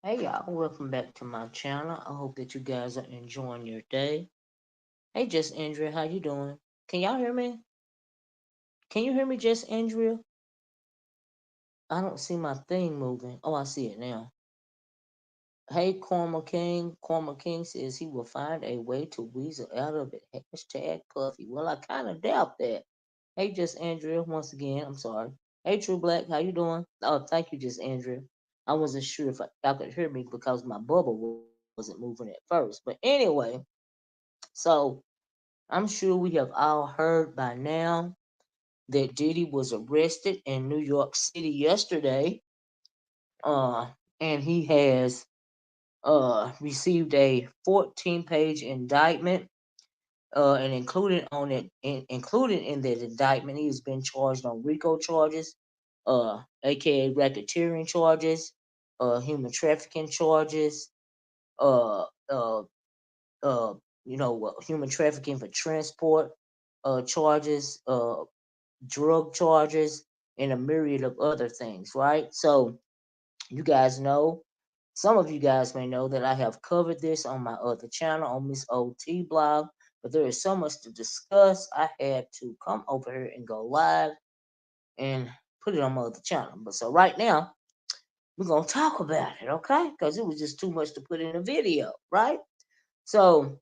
Hey y'all, welcome back to my channel. I hope that you guys are enjoying your day. Hey, Just Andrea, how you doing? Can y'all hear me? Can you hear me, Just Andrea? I don't see my thing moving. Oh, I see it now. Hey, Corma King. Corma King says he will find a way to weasel out of it. Hashtag Puffy. Well, I kind of doubt that. Hey, Just Andrea, once again, I'm sorry. Hey, True Black, how you doing? Oh, thank you, Just Andrea. I wasn't sure if y'all could hear me because my bubble wasn't moving at first. But anyway, so I'm sure we have all heard by now that Diddy was arrested in New York City yesterday, uh, and he has received a 14-page indictment, and included in that indictment, he has been charged on RICO charges, aka racketeering charges, human trafficking charges, uh, uh, human trafficking for transport charges, drug charges, and a myriad of other things, right? So, you guys know, some of you guys may know that I have covered this on my other channel, on Miss OT blog, but there is so much to discuss. I had to come over here and go live and put it on my other channel. But so right now, we're going to talk about it, okay? Because it was just too much to put in a video, right? So,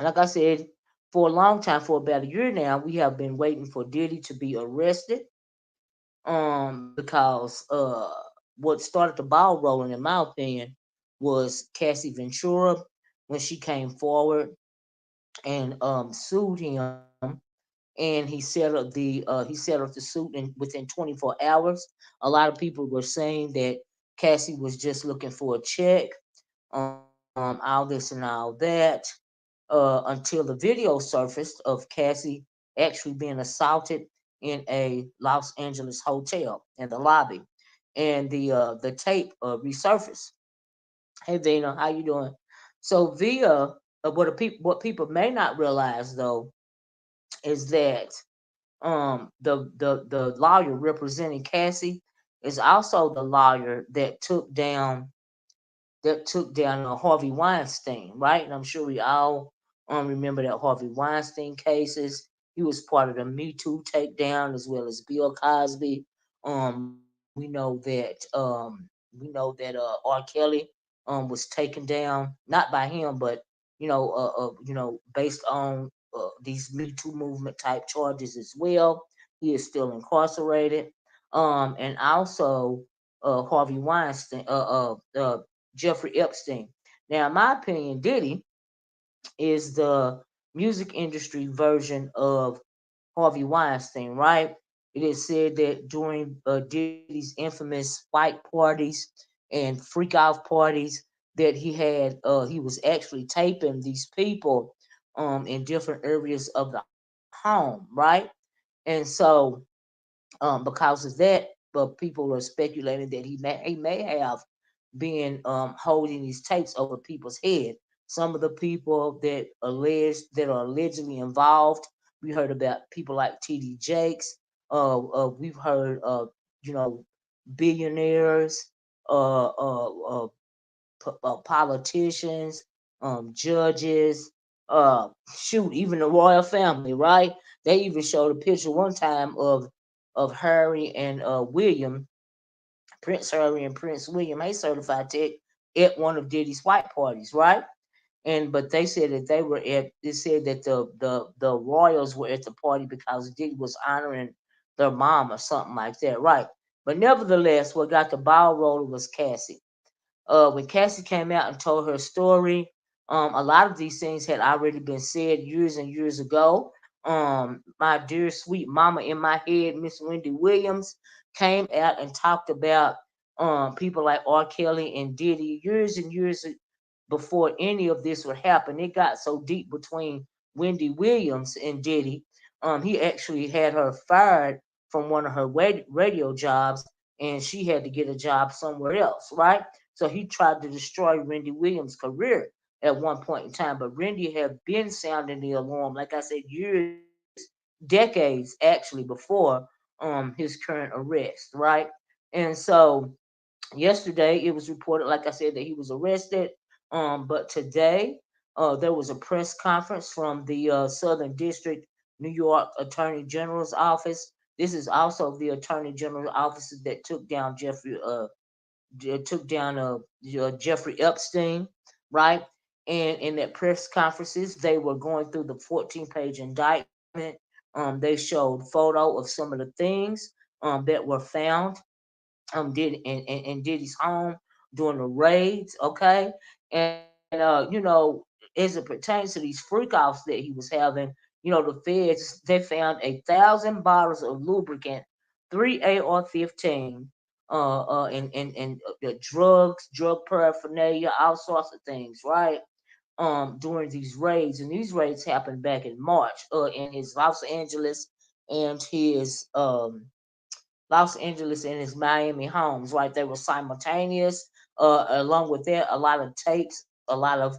like I said, for a long time, for about a year now, we have been waiting for Diddy to be arrested. Because what started the ball rolling, in my opinion, was Cassie Ventura when she came forward and sued him, and he settled the suit within 24 hours. A lot of people were saying that Cassie was just looking for a check, all this and all that, until the video surfaced of Cassie actually being assaulted in a Los Angeles hotel in the lobby, and the tape resurfaced. Hey Vina, how you doing? So via what people may not realize though is that the lawyer representing Cassie is also the lawyer that took down Harvey Weinstein, right? And I'm sure we all remember that Harvey Weinstein cases. He was part of the Me Too takedown as well as Bill Cosby. We know that R. Kelly was taken down not by him, but based on these Me Too movement type charges as well. He is still incarcerated. And also Harvey Weinstein, Jeffrey Epstein. Now, in my opinion, Diddy is the music industry version of Harvey Weinstein, right? It is said that during Diddy's infamous fight parties and freak off parties that he was actually taping these people in different areas of the home, right? And so because of that, but people are speculating that he may have been holding these tapes over people's head. Some of the people that are allegedly involved, we heard about people like T.D. Jakes. We've heard you know billionaires, uh, uh, uh, politicians, judges, shoot, even the royal family, right? They even showed a picture one time of Harry and William, Prince Harry and Prince William, a certified tech, at one of Diddy's white parties, right? And but they said that they said that the royals were at the party because Diddy was honoring their mom or something like that, right? But nevertheless, what got the ball rolling was Cassie. When Cassie came out and told her story, a lot of these things had already been said years and years ago. My dear sweet mama in my head, Miss Wendy Williams, came out and talked about people like R. Kelly and Diddy years and years before any of this would happen. It got so deep between Wendy Williams and Diddy. He actually had her fired from one of her radio jobs, and she had to get a job somewhere else, right? So he tried to destroy Wendy Williams' career at one point in time. But Wendy had been sounding the alarm, like I said, years, decades actually before his current arrest, right? And so Yesterday it was reported, like I said, that he was arrested. But today there was a press conference from the Southern District New York Attorney General's office. This is also the Attorney General's office that took down Jeffrey Epstein, right? And in that press conferences, they were going through the 14-page indictment. They showed photo of some of the things that were found in Diddy's home during the raids, okay? And as it pertains to these freak offs that he was having, the feds they found 1,000 bottles of lubricant, three AR-15, and drugs, drug paraphernalia, all sorts of things, right? During these raids, and these raids happened back in March, in his And his Los Angeles and his Miami homes, right? They were simultaneous. Along with that, a lot of tapes, a lot of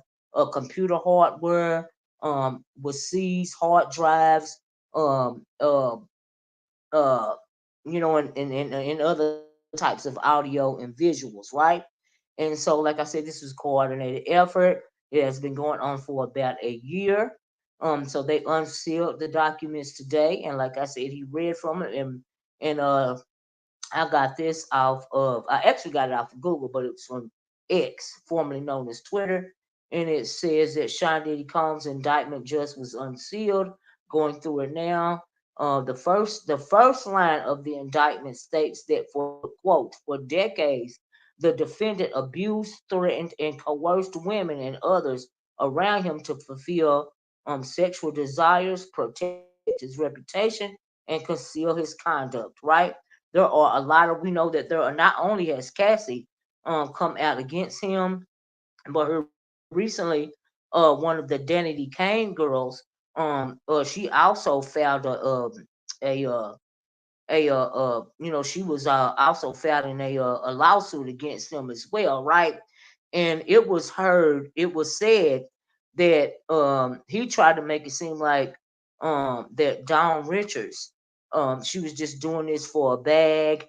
computer hardware was seized, hard drives, um, uh, uh, and other types of audio and visuals, right? And so, like I said, this was coordinated effort. It has been going on for about a year. So they unsealed the documents today, and like I said, he read from it, and I got this off of, I actually got it off of Google, but it was from X, formerly known as Twitter. And it says that Sean Diddy Combs' indictment just was unsealed. Going through it now. The first line of the indictment states that for quote for decades the defendant abused, threatened, and coerced women and others around him to fulfill sexual desires, protect his reputation, and conceal his conduct. Right? There are a lot of, we know that there are, not only has Cassie come out against him, but her recently one of the Danity Kane girls, she also filed a she was also filing a lawsuit against him as well, right? And it was said that he tried to make it seem like that Dawn Richards, she was just doing this for a bag,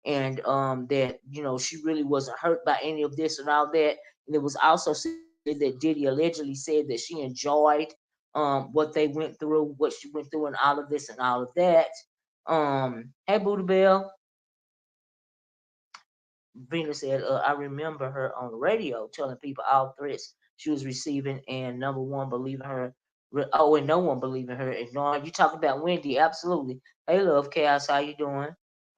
and that she really wasn't hurt by any of this and all that. And it was also said that Diddy allegedly said that she enjoyed what they went through, what she went through, and all of this and all of that. Hey, Buddha Bell. Venus said, I remember her on the radio telling people all threats she was receiving, and number one, believing her. And no one believing her, ignoring. You talk about Wendy, absolutely. Hey, love, chaos, how you doing?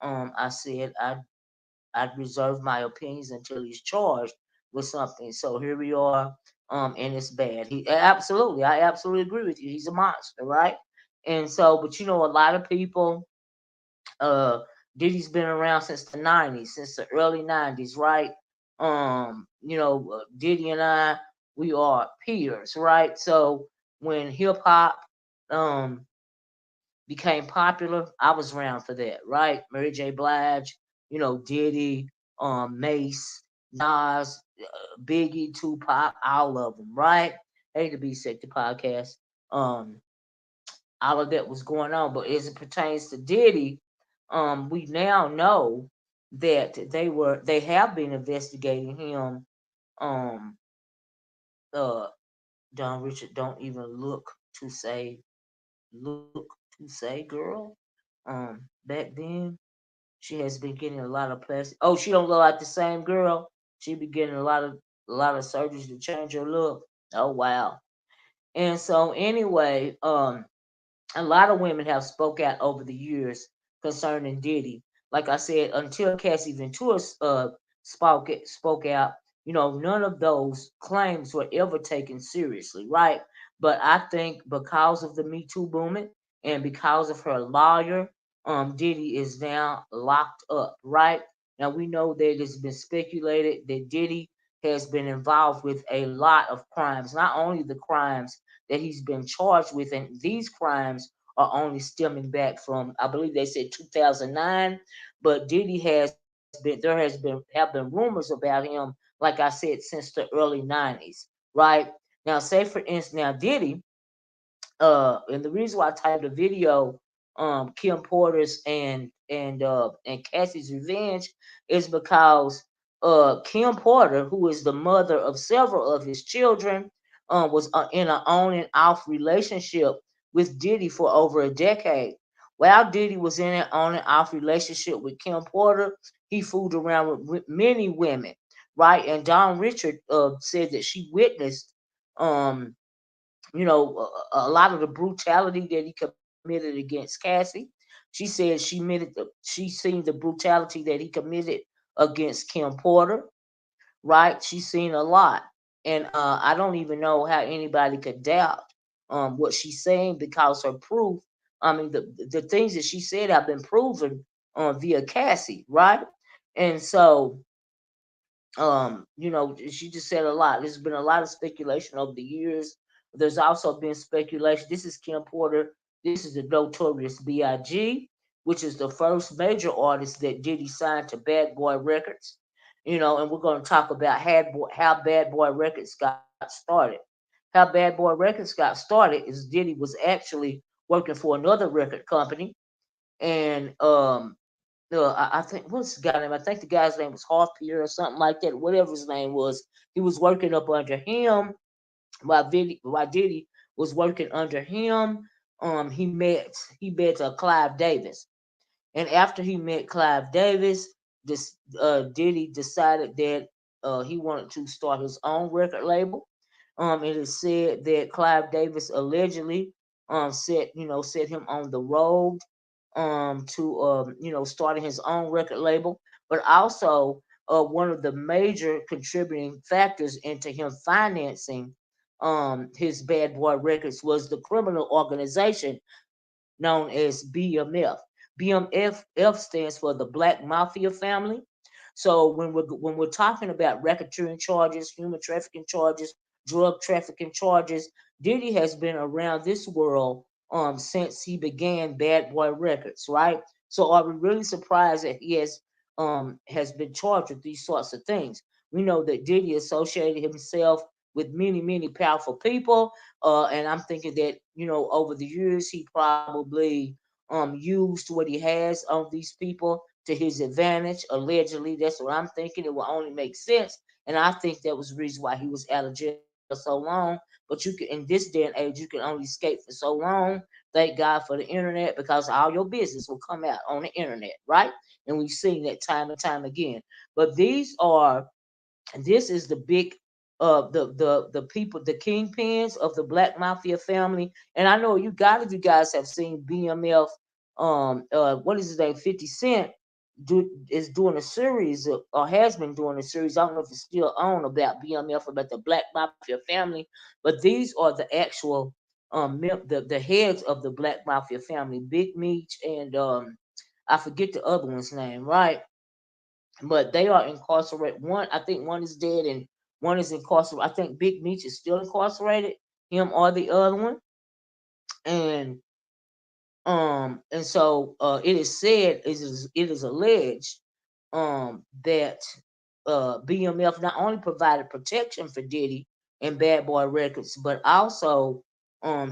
I said I'd reserve my opinions until he's charged with something. So here we are, and it's bad. I absolutely agree with you. He's a monster, right? And so, but a lot of people uh, Diddy's been around since the '90s, since the early '90s, right? Diddy and I, we are peers, right? So when hip hop um became popular, I was around for that, right? Mary J. Blige, Diddy, Mace, Nas, Biggie, Tupac, all of them, right? Hate to be sick, the podcast. Um, all of that was going on. But as it pertains to Diddy, we now know that they have been investigating him. Um, uh, Don Richard, don't even look to say, girl. Back then she has been getting a lot of plastic. Oh, she don't look like the same girl. She be getting a lot of surgeries to change her look. Oh wow. And so anyway, a lot of women have spoke out over the years concerning Diddy. Like I said, until Cassie Ventura spoke out, none of those claims were ever taken seriously, right? But I think because of the Me Too movement and because of her lawyer, Diddy is now locked up, right? Now we know that it's been speculated that Diddy has been involved with a lot of crimes, not only the crimes that he's been charged with, and these crimes are only stemming back from, I believe they said 2009, but Diddy have been rumors about him, like I said, since the early '90s, right? Now, say for instance, now Diddy, and the reason why I titled the video Kim Porter's and Cassie's Revenge is because Kim Porter, who is the mother of several of his children, was in an on and off relationship with Diddy for over a decade. While Diddy was in an on and off relationship with Kim Porter, he fooled around with many women, right? And Don Richard said that she witnessed, um, a lot of the brutality that he committed against Cassie. She said she seen the brutality that he committed against Kim Porter, right? She's seen a lot, and I don't even know how anybody could doubt what she's saying because her proof. I mean, the things that she said have been proven via Cassie, right? And so she just said a lot. There's been a lot of speculation over the years. There's also been speculation. This is Kim Porter. This is the Notorious B.I.G., which is the first major artist that Diddy signed to Bad Boy Records. And we're going to talk about how Bad Boy Records got started. How Bad Boy Records got started is Diddy was actually working for another record company, and I think what's the guy name? I think the guy's name was Harpier or something like that. Whatever his name was, he was working up under him while Diddy was working under him. He met Clive Davis, and after he met Clive Davis, this Diddy decided that he wanted to start his own record label. It is said that Clive Davis allegedly set him on the road to starting his own record label, but also one of the major contributing factors into him financing his Bad Boy Records was the criminal organization known as BMF. BMF stands for the Black Mafia Family. So when we're talking about racketeering charges, human trafficking charges, drug trafficking charges, Diddy has been around this world since he began Bad Boy Records, right? So are we really surprised that he has been charged with these sorts of things? We know that Diddy associated himself with many powerful people, and I'm thinking that over the years he probably used what he has on these people to his advantage. Allegedly, that's what I'm thinking. It will only make sense, and I think that was the reason why he was out of jail so long. But you can, in this day and age, you can only escape for so long. Thank God for the internet because all your business will come out on the internet, right? And we've seen that time and time again. But this is the big the people, the kingpins of the Black Mafia family. And I know you guys have seen BMF. What is his name? 50 Cent is doing a series or has been doing a series. I don't know if it's still on, about BMF, about the Black Mafia family, but these are the actual the heads of the Black Mafia family, Big Meech and I forget the other one's name, right? But they are incarcerated. I think one is dead and one is incarcerated. I think Big Meech is still incarcerated, him or the other one. And so it is alleged that BMF not only provided protection for Diddy and Bad Boy Records, but also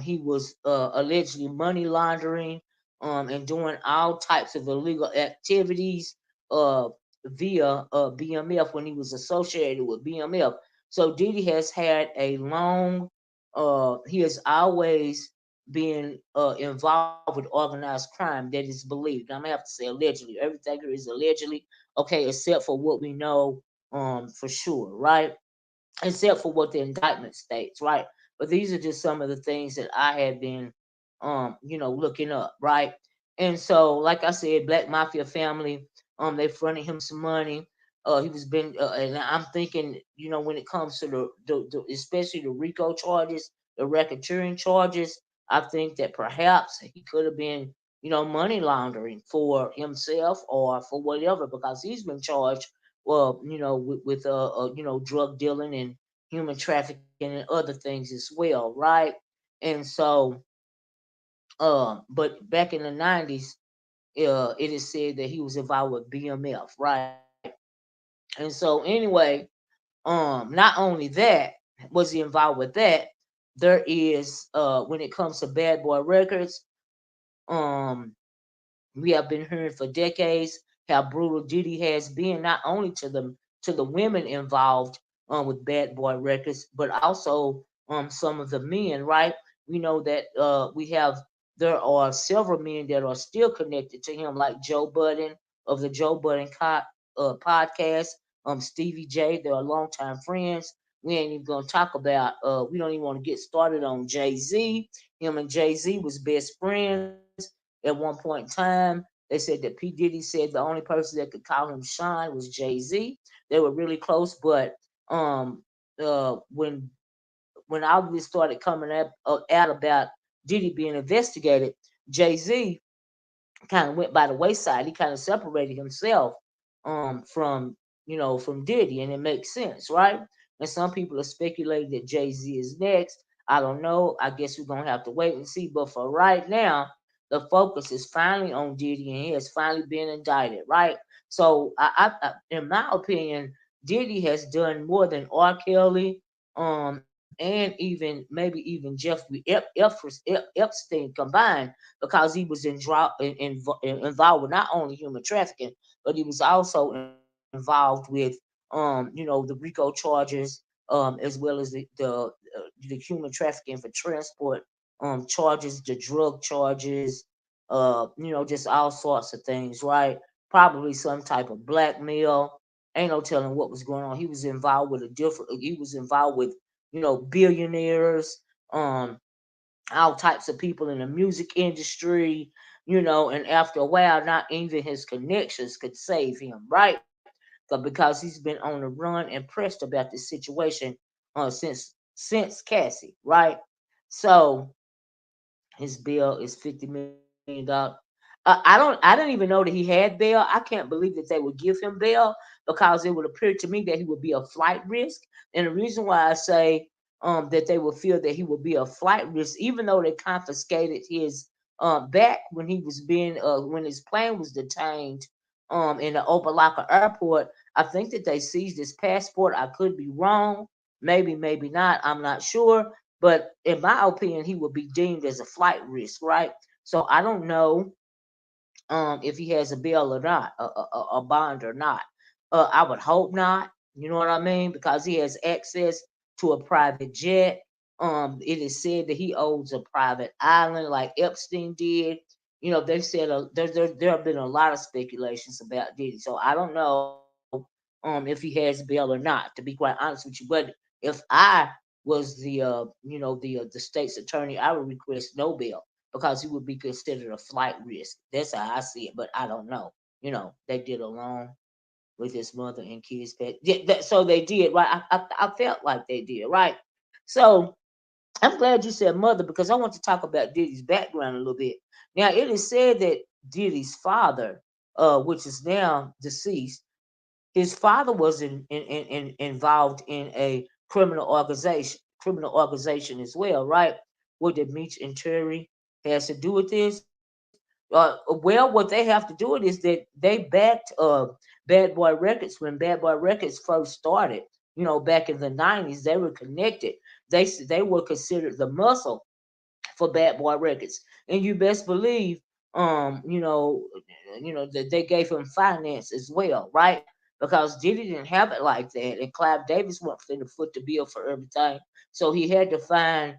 he was allegedly money laundering and doing all types of illegal activities uh, via BMF when he was associated with BMF. So Diddy has had a long, he has always been involved with organized crime, that is believed. I'm gonna have to say allegedly. Everything here is allegedly, okay, except for what we know for sure, right? Except for what the indictment states, right? But these are just some of the things that I have been, looking up, right? And so, like I said, Black Mafia family, they fronted him some money. He was been, and I'm thinking, when it comes to especially the RICO charges, the racketeering charges, I think that perhaps he could have been, money laundering for himself or for whatever, because he's been charged, well, with drug dealing and human trafficking and other things as well, right? And so, but back in the '90s, it is said that he was involved with BMF, right? And so, anyway, not only that was he involved with that, there is when it comes to Bad Boy Records, um, we have been hearing for decades how brutal Diddy has been, not only to the to the women involved with Bad Boy Records, but also some of the men, right? We know that there are several men that are still connected to him, like Joe Budden of the Joe Budden podcast, Stevie J. They're longtime friends. We ain't even gonna talk about. We don't even want to get started on Jay Z. Him and Jay Z was best friends at one point in time. They said that P Diddy said the only person that could call him Sean was Jay Z. They were really close, but um, when all this started coming up out about Diddy being investigated, Jay Z kind of went by the wayside. He kind of separated himself from from Diddy, and it makes sense, right? And some people are speculating that Jay Z is next. I don't know. I guess we're gonna have to wait and see. But for right now, the focus is finally on Diddy, and he has finally been indicted, right? So, in my opinion, Diddy has done more than R. Kelly, and even maybe even Epstein combined, because he was involved with not only human trafficking, but he was also involved with the RICO charges, as well as the human trafficking for transport charges, the drug charges, just all sorts of things, right? Probably some type of blackmail. Ain't no telling what was going on. He was involved with a different. He was involved with billionaires, um, all types of people in the music industry, and after a while, not even his connections could save him, right? Because he's been on the run and pressed about this situation since Cassie, right? So his bill is $50 million. I didn't even know that he had bail. I can't believe that they would give him bail, because it would appear to me that he would be a flight risk. And the reason why I say that they would feel that he would be a flight risk, even though they confiscated his back when he was being when his plane was detained in the Opa-locka airport. I think that they seized his passport. I could be wrong. Maybe not. I'm not sure. But in my opinion, he would be deemed as a flight risk, right? So I don't know if he has a bail or not, a bond or not. I would hope not. You know what I mean? Because he has access to a private jet. It is said that he owns a private island like Epstein did. They said there have been a lot of speculations about Diddy. So I don't know if he has bail or not. To be quite honest with you, but if I was the state's attorney, I would request no bail, because he would be considered a flight risk. That's how I see it, but I don't know. They did along with his mother and kids. So they did, right? I felt like they did, right? So I'm glad you said mother, because I want to talk about Diddy's background a little bit. Now, it is said that Diddy's father, which is now deceased, his father was involved in a criminal organization as well, right? What did Meech and Terry has to do with this? Well, what they have to do with is that they backed Bad Boy Records when Bad Boy Records first started. Back in the '90s, they were connected. They were considered the muscle for Bad Boy Records, and you best believe, um, you know, that they gave him finance as well, right? Because Diddy didn't have it like that, and Clive Davis went for the foot the bill for everything, so he had to find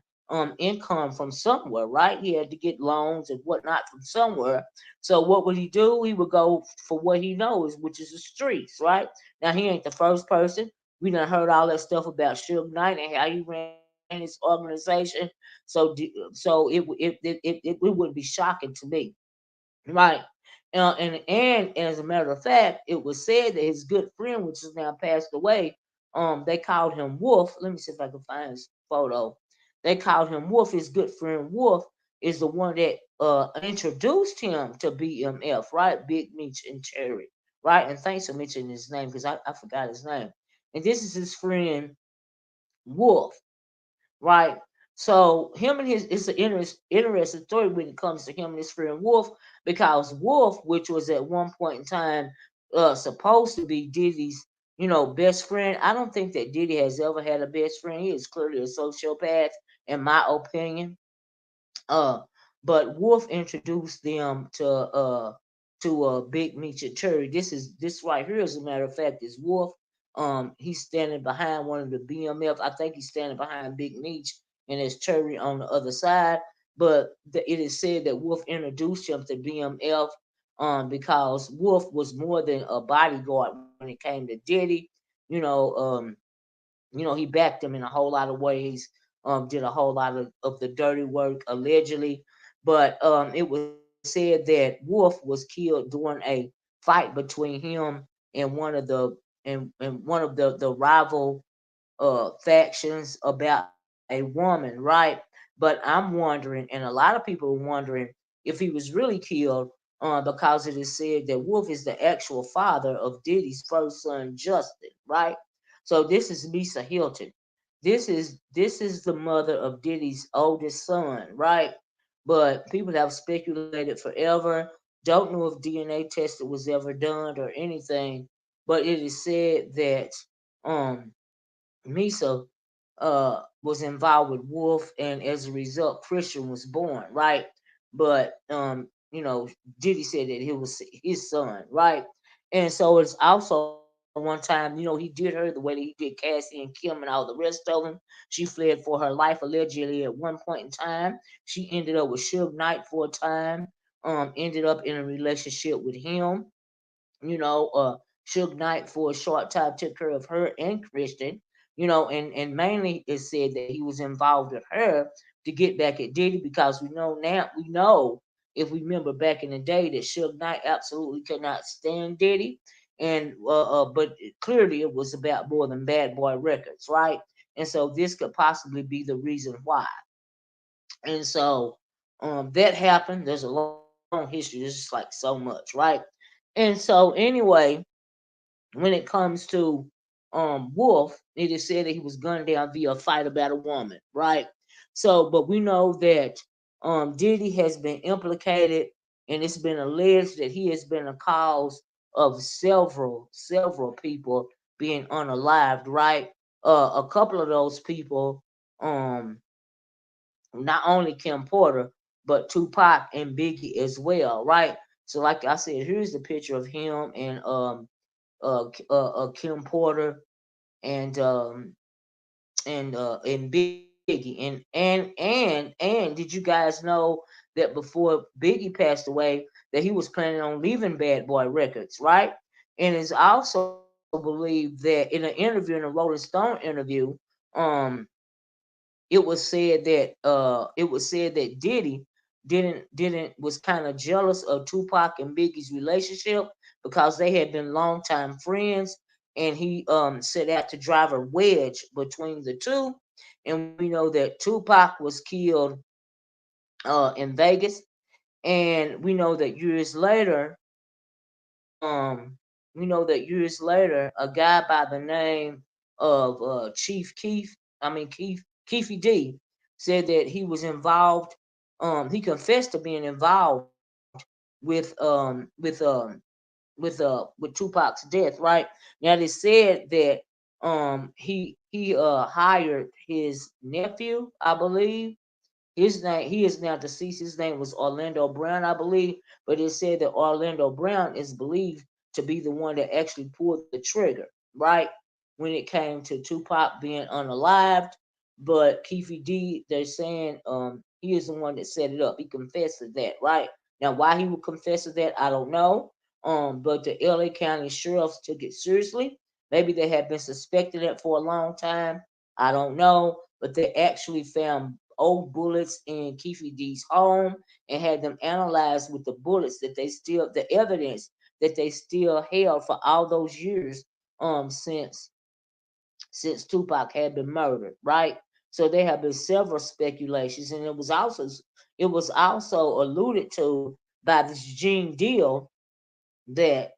income from somewhere, right? He had to get loans and whatnot from somewhere. So what would he do? He would go for what he knows, which is the streets, right? Now he ain't the first person. We done heard all that stuff about Suge Knight and how he ran his organization. So it wouldn't be shocking to me, right? And as a matter of fact, it was said that his good friend, which is now passed away, they called him Wolf. Let me see if I can find his photo. They called him Wolf. His good friend Wolf is the one that introduced him to BMF, right? Big Meech and Cherry, right? And thanks for mentioning his name, because I forgot his name. And this is his friend Wolf, right? So him and his it's an interesting story when it comes to him and his friend Wolf, because Wolf, which was at one point in time supposed to be Diddy's best friend, I don't think that Diddy has ever had a best friend. He is clearly a sociopath, in my opinion. Uh, but Wolf introduced them to Big Meech and Cherry. This right here, as a matter of fact, is Wolf. He's standing behind one of the BMF. I think he's standing behind Big Meech and his Cherry on the other side. But it is said that Wolf introduced him to BMF because Wolf was more than a bodyguard when it came to Diddy. You know, he backed him in a whole lot of ways. Did a whole lot of the dirty work allegedly, but it was said that Wolf was killed during a fight between him and one of the rival factions about a woman, right? But I'm wondering, and a lot of people are wondering if he was really killed because it is said that Wolf is the actual father of Diddy's first son, Justin, right? So this is Misa Hilton. This is the mother of Diddy's oldest son, right? But people have speculated forever. Don't know if DNA testing was ever done or anything, but it is said that um Misa was involved with Wolf, and as a result, Christian was born, right? But Diddy said that he was his son, right? And so it's also one time, he did her the way that he did Cassie and Kim and all the rest of them. She fled for her life allegedly at one point in time. She ended up with Suge Knight for a time. Ended up in a relationship with him. Suge Knight for a short time took care of her and Christian, and mainly it said that he was involved with her to get back at Diddy because we know if we remember back in the day that Suge Knight absolutely could not stand Diddy, and but clearly it was about more than Bad Boy Records, right? And so this could possibly be the reason why. And so that happened. There's a long history. There's just like so much, right? And so anyway, when it comes to Wolf, it is said that he was gunned down via a fight about a woman, right? So, but we know that Diddy has been implicated, and it's been alleged that he has been a cause of several people being unalived, right? A couple of those people, um, not only Kim Porter, but Tupac and Biggie as well, right? So, like I said, here's the picture of him and Kim Porter and Biggie and did you guys know that before Biggie passed away that he was planning on leaving Bad Boy Records, right? And it's also believed that in an interview, in a Rolling Stone interview, um, it was said that Diddy didn't was kind of jealous of Tupac and Biggie's relationship because they had been longtime friends, and he set out to drive a wedge between the two. And we know that Tupac was killed in Vegas, and um, we know that years later, a guy by the name of Chief Keef, I mean Keefy D, said that he was involved. He confessed to being involved with with Tupac's death. Right now, they said that he hired his nephew, I believe. His name, he is now deceased. His name was Orlando Brown, I believe. But it said that Orlando Brown is believed to be the one that actually pulled the trigger, right? When it came to Tupac being unalived. But Keefe D, they're saying he is the one that set it up. He confessed to that, right? Now, why he would confess to that, I don't know. But the LA County sheriffs took it seriously. Maybe they had been suspecting it for a long time. I don't know. But they actually found old bullets in Keefe D's home and had them analyzed with the bullets that the evidence that they still held for all those years since Tupac had been murdered, right? So there have been several speculations, and it was also alluded to by this Gene Deal that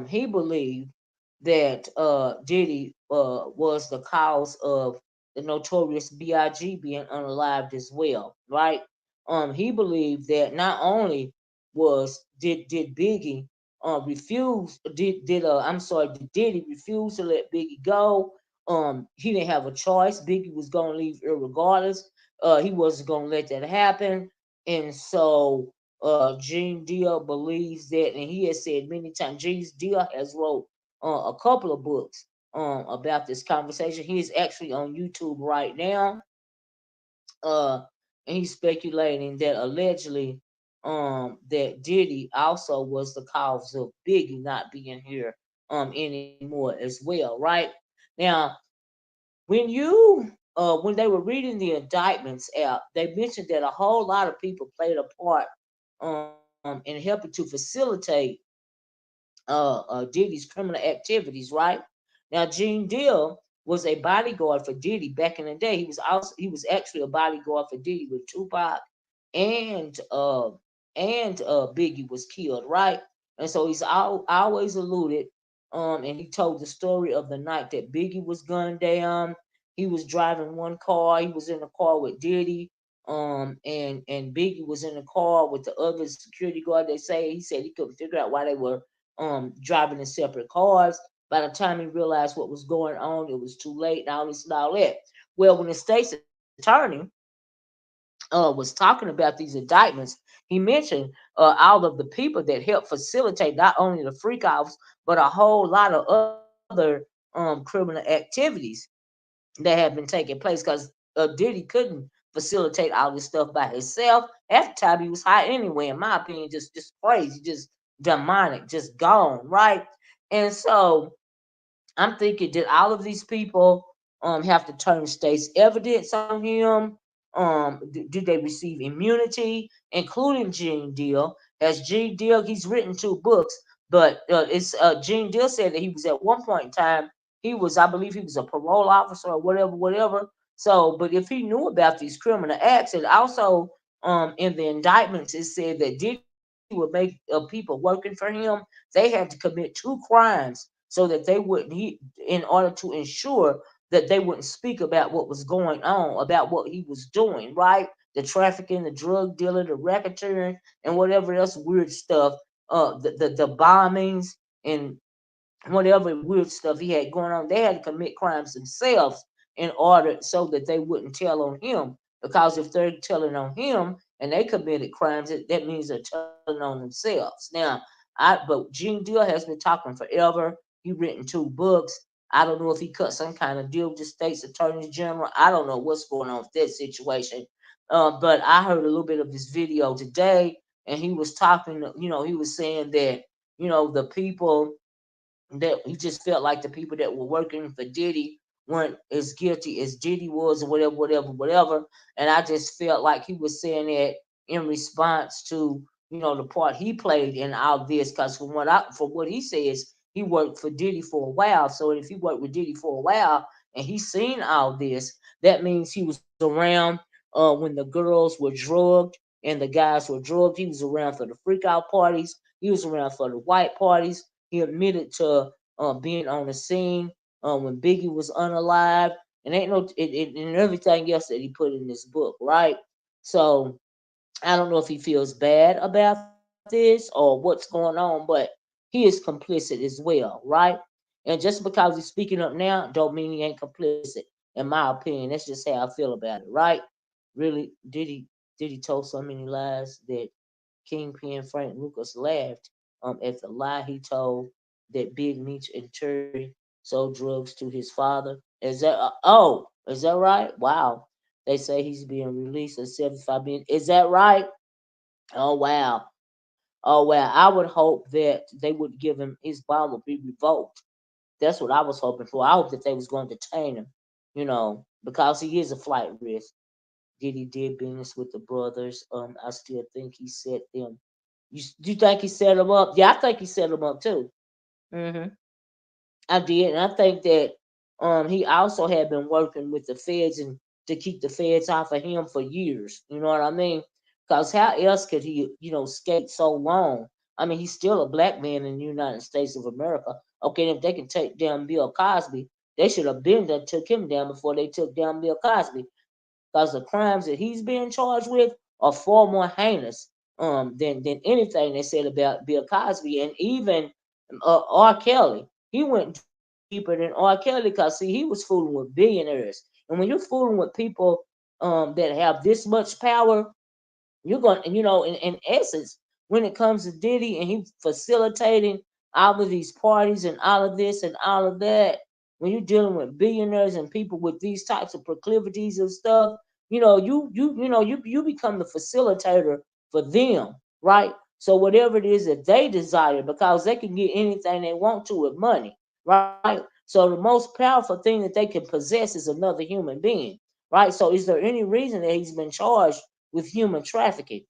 he believed that Diddy was the cause of the notorious Big being unalived as well, right? He believed that not only did Biggie refuse did I'm sorry did Diddy refuse to let Biggie go. He didn't have a choice. Biggie was gonna leave regardless. He wasn't gonna let that happen, and so Gene Deal believes that, and he has said many times. Gene Deal has wrote a couple of books about this conversation. He is actually on YouTube right now. Uh, and he's speculating that allegedly, that Diddy also was the cause of Biggie not being here anymore as well, right? Now, when they were reading the indictments out, they mentioned that a whole lot of people played a part in helping to facilitate Diddy's criminal activities, right? Now, Gene Deal was a bodyguard for Diddy back in the day. He was actually a bodyguard for Diddy with Tupac and Biggie was killed, right? And so always alluded, and he told the story of the night that Biggie was gunned down. He was driving one car. He was in a car with Diddy. And Biggie was in the car with the other security guard. He said he couldn't figure out why they were driving in separate cars. By the time he realized what was going on, it was too late and all this and all that. Well, when the state's attorney was talking about these indictments, he mentioned all of the people that helped facilitate not only the freak offs, but a whole lot of other criminal activities that have been taking place because Diddy couldn't facilitate all this stuff by himself. Half the time he was high anyway, in my opinion, just crazy, just demonic, just gone, right? And so I'm thinking, did all of these people have to turn state's evidence on him? Did they receive immunity, including Gene Deal? As Gene Deal, he's written two books, but it's Gene Deal said that he was at one point in time, I believe he was a parole officer or whatever. So, but if he knew about these criminal acts, and also in the indictments, it said that Diddy would make people working for him, they had to commit two crimes so that they wouldn't, in order to ensure that they wouldn't speak about what was going on, about what he was doing, right? The trafficking, the drug dealing, the racketeering, and whatever else weird stuff, the bombings and whatever weird stuff he had going on. They had to commit crimes themselves in order so that they wouldn't tell on him. Because if they're telling on him and they committed crimes, that means they're telling on themselves. Now, but Gene Deal has been talking forever. He written two books. I don't know if he cut some kind of deal with the state's attorney general. I don't know what's going on with that situation. But I heard a little bit of this video today, and he was talking. He was saying that the people that he just felt like the people that were working for Diddy weren't as guilty as Diddy was, or whatever. And I just felt like he was saying that in response to the part he played in all this, because from what he says, he worked for Diddy for a while. So if he worked with Diddy for a while and he's seen all this, that means he was around when the girls were drugged and the guys were drugged. He was around for the freak out parties. He was around for the white parties. He admitted to being on the scene when Biggie was unalive, and ain't no and everything else that he put in this book, right? So I don't know if he feels bad about this or what's going on, but he is complicit as well, right? And just because he's speaking up now, don't mean he ain't complicit. In my opinion, that's just how I feel about it, right? Really, did he told so many lies that Kingpin Frank Lucas laughed at the lie he told that Big Meech and Terry sold drugs to his father. Is that right? Wow. They say he's being released at 75 million. Is that right? Oh wow. Oh wow. I would hope that they would give him his bond would be revoked. That's what I was hoping for. I hope that they was going to detain him, because he is a flight risk. Diddy did business with the brothers. I still think he set them. You think he set them up? Yeah, I think he set them up too. hmm I did, and I think that he also had been working with the feds and to keep the feds off of him for years. You know what I mean? Because how else could he, skate so long? I mean, he's still a black man in the United States of America. Okay, if they can take down Bill Cosby, they should have been that took him down before they took down Bill Cosby, because the crimes that he's being charged with are far more heinous than anything they said about Bill Cosby, and even R. Kelly. He went deeper than R. Kelly because see he was fooling with billionaires, and when you're fooling with people that have this much power, you're going in essence when it comes to Diddy and he facilitating all of these parties and all of this and all of that. when you're dealing with billionaires and people with these types of proclivities of stuff, you become the facilitator for them, right? So whatever it is that they desire, because they can get anything they want to with money, right? So the most powerful thing that they can possess is another human being, right? So is there any reason that he's been charged with human trafficking,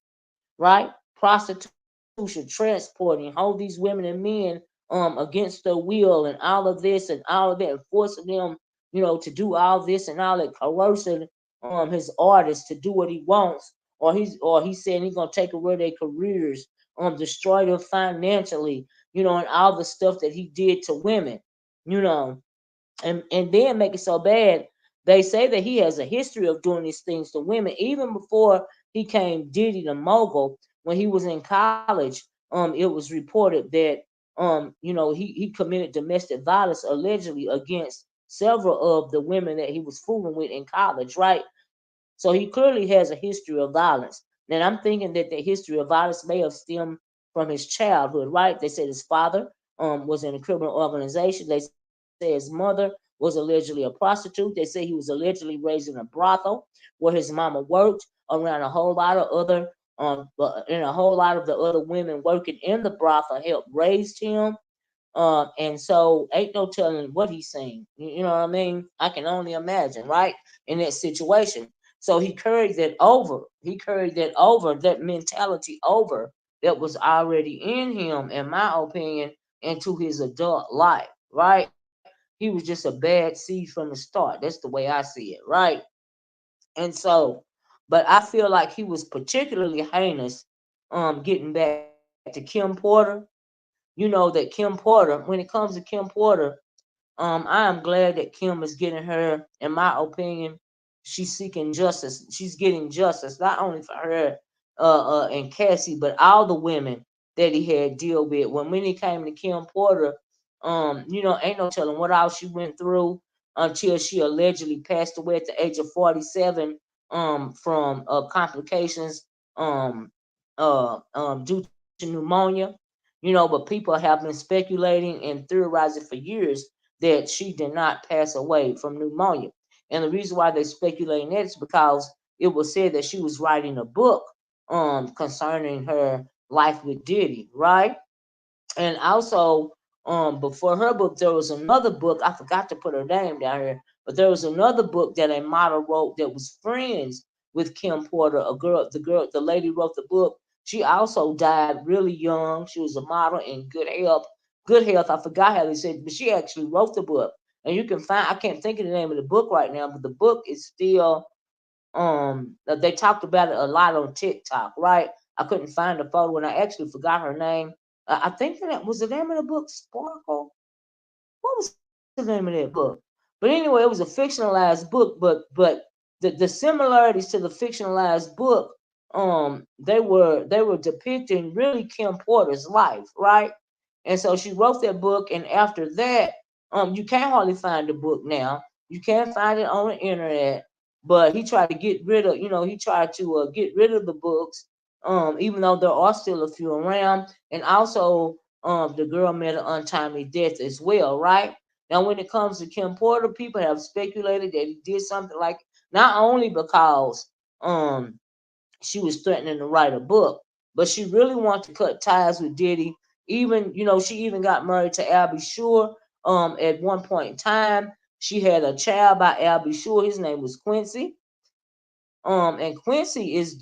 right? Prostitution, transporting, hold these women and men against their will and all of this and all of that, and forcing them, to do all this and all that, coercing his artists to do what he wants, or he's saying he's gonna take away their careers, destroy them financially, and all the stuff that he did to women, you know and then make it so bad. They say that he has a history of doing these things to women, even before he came Diddy the mogul. When he was in college, it was reported that he committed domestic violence allegedly against several of the women that he was fooling with in college, right? So he clearly has a history of violence. And I'm thinking that the history of violence may have stemmed from his childhood, right? They said his father was in a criminal organization. They say his mother was allegedly a prostitute. They say he was allegedly raised in a brothel where his mama worked around a whole lot of other and a whole lot of the other women working in the brothel helped raise him. And so ain't no telling what he's saying. You know what I mean? I can only imagine, right? In that situation. So he carried that over. He carried that over, that mentality over that was already in him, in my opinion, into his adult life, right? He was just a bad seed from the start. That's the way I see it, right? And so, but I feel like he was particularly heinous, getting back to Kim Porter. That Kim Porter, when it comes to Kim Porter, I am glad that Kim is getting her, in my opinion, she's seeking justice. She's getting justice, not only for her and Cassie, but all the women that he had deal with. When he came to Kim Porter, ain't no telling what all she went through until she allegedly passed away at the age of 47 from complications due to pneumonia. But people have been speculating and theorizing for years that she did not pass away from pneumonia. And the reason why they speculating that is because it was said that she was writing a book concerning her life with Diddy, right? And also, before her book, there was another book. I forgot to put her name down here, but there was another book that a model wrote that was friends with Kim Porter. The lady wrote the book. She also died really young. She was a model in good health. Good health. I forgot how they said, but she actually wrote the book. And you can find. I can't think of the name of the book right now, but the book is still. They talked about it a lot on TikTok, right? I couldn't find the photo, and I actually forgot her name. I think that was the name of the book, Sparkle. What was the name of that book? But anyway, it was a fictionalized book. But the similarities to the fictionalized book, they were depicting really Kim Porter's life, right? And so she wrote that book, and after that, you can't hardly find the book now. You can't find it on the internet. But he tried to get rid of, he tried to get rid of the books, even though there are still a few around. And also, the girl met an untimely death as well, right? Now, when it comes to Kim Porter, people have speculated that he did something like, not only because she was threatening to write a book, but she really wanted to cut ties with Diddy. Even, she even got married to Albie Shore. At one point in time, she had a child by Albie Shore. His name was Quincy. And Quincy is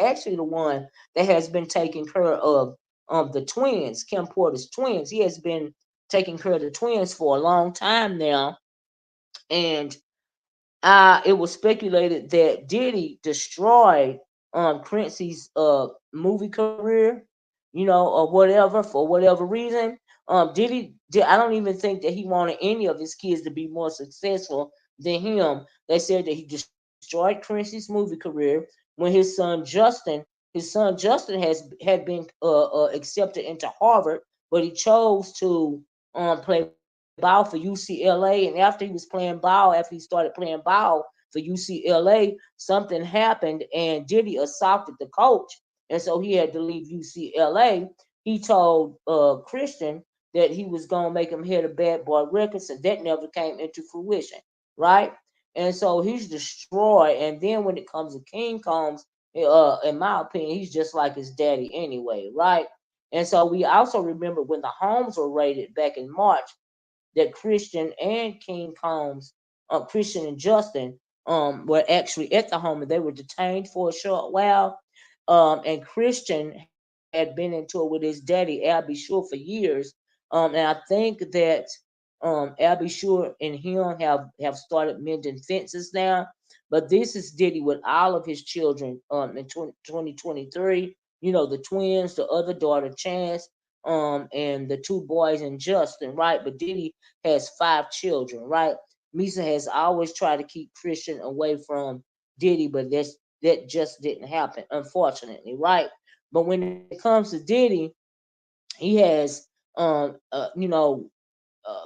actually the one that has been taking care of the twins, Kim Porter's twins. He has been taking care of the twins for a long time now. And it was speculated that Diddy destroyed Quincy's movie career, or whatever, for whatever reason. I don't even think that he wanted any of his kids to be more successful than him. They said that he destroyed Quincy's movie career when his son Justin had been accepted into Harvard, but he chose to play ball for UCLA. And after he was playing ball, after he started playing ball for UCLA, something happened and Diddy assaulted the coach, and so he had to leave UCLA. He told Christian that he was gonna make him head of Bad Boy Records, and that never came into fruition, right? And so he's destroyed. And then when it comes to King Combs, in my opinion, he's just like his daddy anyway, right? And so we also remember when the homes were raided back in March that Christian and King Combs, Christian and Justin, were actually at the home and they were detained for a short while. And Christian had been into it with his daddy, Albie Shore, for years. And I think that Albie Shore and him have started mending fences now. But this is Diddy with all of his children in 2023. You know, the twins, the other daughter, Chance, and the two boys and Justin, right? But Diddy has 5 children, right? Misa has always tried to keep Christian away from Diddy, but that just didn't happen, unfortunately, right? But when it comes to Diddy, he has,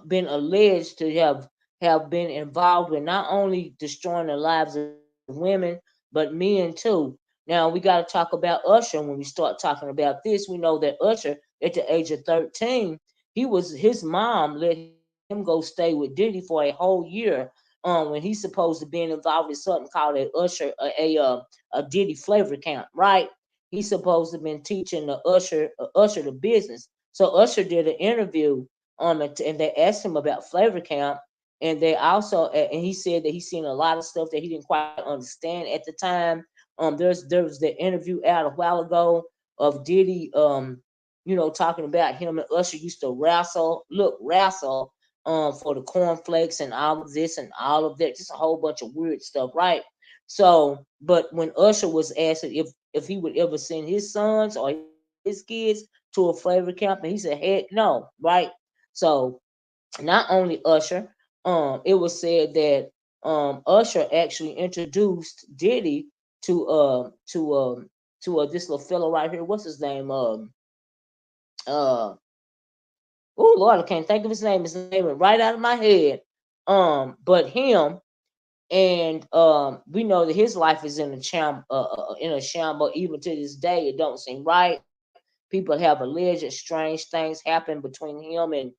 been alleged to have been involved with not only destroying the lives of women but men too. Now we got to talk about Usher when we start talking about this. We know that Usher, at the age of 13, his mom let him go stay with Diddy for a whole year. When he's supposed to be involved in something called a Usher a Diddy flavor camp, right? He's supposed to have been teaching the Usher the business. So Usher did an interview and they asked him about Flavor Camp, and they also and he said that he's seen a lot of stuff that he didn't quite understand at the time. There was the interview out a while ago of Diddy, talking about him and Usher used to wrestle, for the cornflakes and all of this and all of that, just a whole bunch of weird stuff, right? So, but when Usher was asked if he would ever send his sons or his kids to a flavor camp, and he said, heck no, right? So not only Usher, it was said that Usher actually introduced Diddy to this little fellow right here. What's his name? Uh oh Lord, I can't think of his name. His name went right out of my head. But him and we know that his life is in a shamble even to this day. It don't seem right. People have alleged strange things happen between him and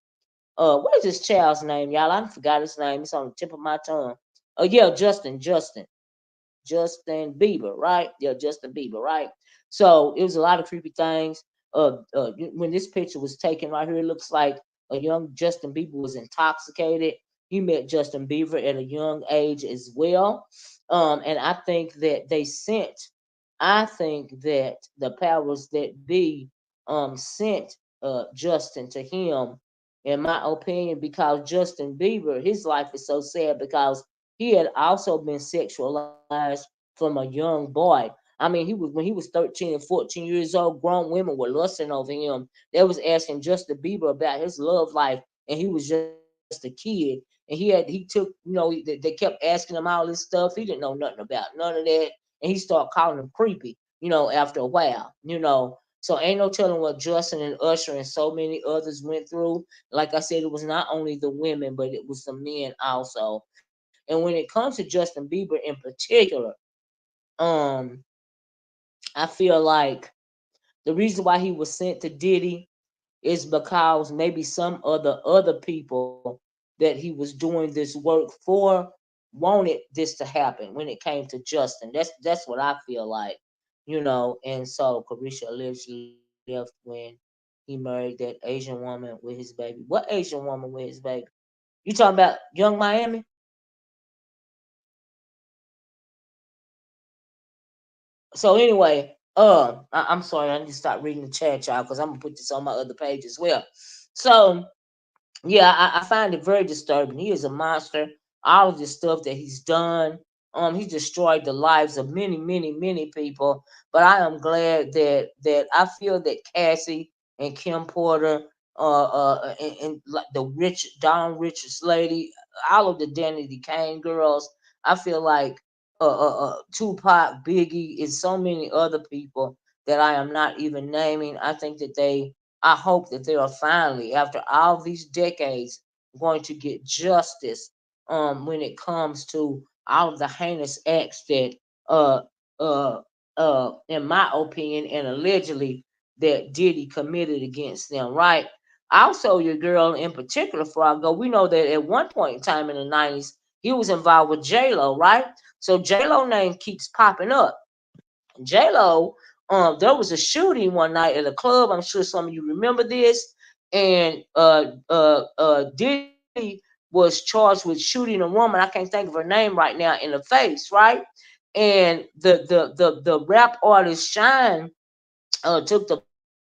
what is this child's name, y'all? I forgot his name. It's on the tip of my tongue. Oh yeah, Justin Bieber, right? Yeah, Justin Bieber, right? So it was a lot of creepy things. When this picture was taken right here, it looks like a young Justin Bieber was intoxicated. He met Justin Bieber at a young age as well. And I think that the powers that be sent Justin to him, in my opinion, because Justin Bieber, his life is so sad because he had also been sexualized from a young boy. I mean, he was when he was 13 and 14 years old, grown women were lusting over him. They was asking Justin Bieber about his love life, and he was just a kid. And he took, they kept asking him all this stuff. He didn't know nothing about none of that, and he started calling him creepy, after a while. So ain't no telling what Justin and Usher and so many others went through. Like I said, it was not only the women, but it was the men also. And when it comes to Justin Bieber in particular, um, I feel like the reason why he was sent to Diddy is because maybe some other people that he was doing this work for wanted this to happen when it came to Justin. That's what I feel like. And so Carisha allegedly left when he married that Asian woman with his baby. What Asian woman with his baby? You talking about Young Miami? So anyway, I'm sorry, I need to start reading the chat, y'all, because I'm gonna put this on my other page as well. So yeah, I find it very disturbing. He is a monster. All of the stuff that he's done, he destroyed the lives of many, many, many people. But I am glad that I feel that Cassie and Kim Porter, and like the rich Don Richards lady, all of the Danny Kane girls, I feel like Tupac, Biggie, and so many other people that I am not even naming. I hope that they are finally, after all these decades, going to get justice when it comes to all of the heinous acts that, uh, uh, in my opinion, and allegedly that Diddy committed against them, right? Also, your girl in particular, before I go, we know that at one point in time in the 90s, he was involved with J Lo, right? So J Lo name keeps popping up. J Lo, there was a shooting one night at a club. I'm sure some of you remember this. And Diddy was charged with shooting a woman. I can't think of her name right now in the face, right? And the rap artist Shine took the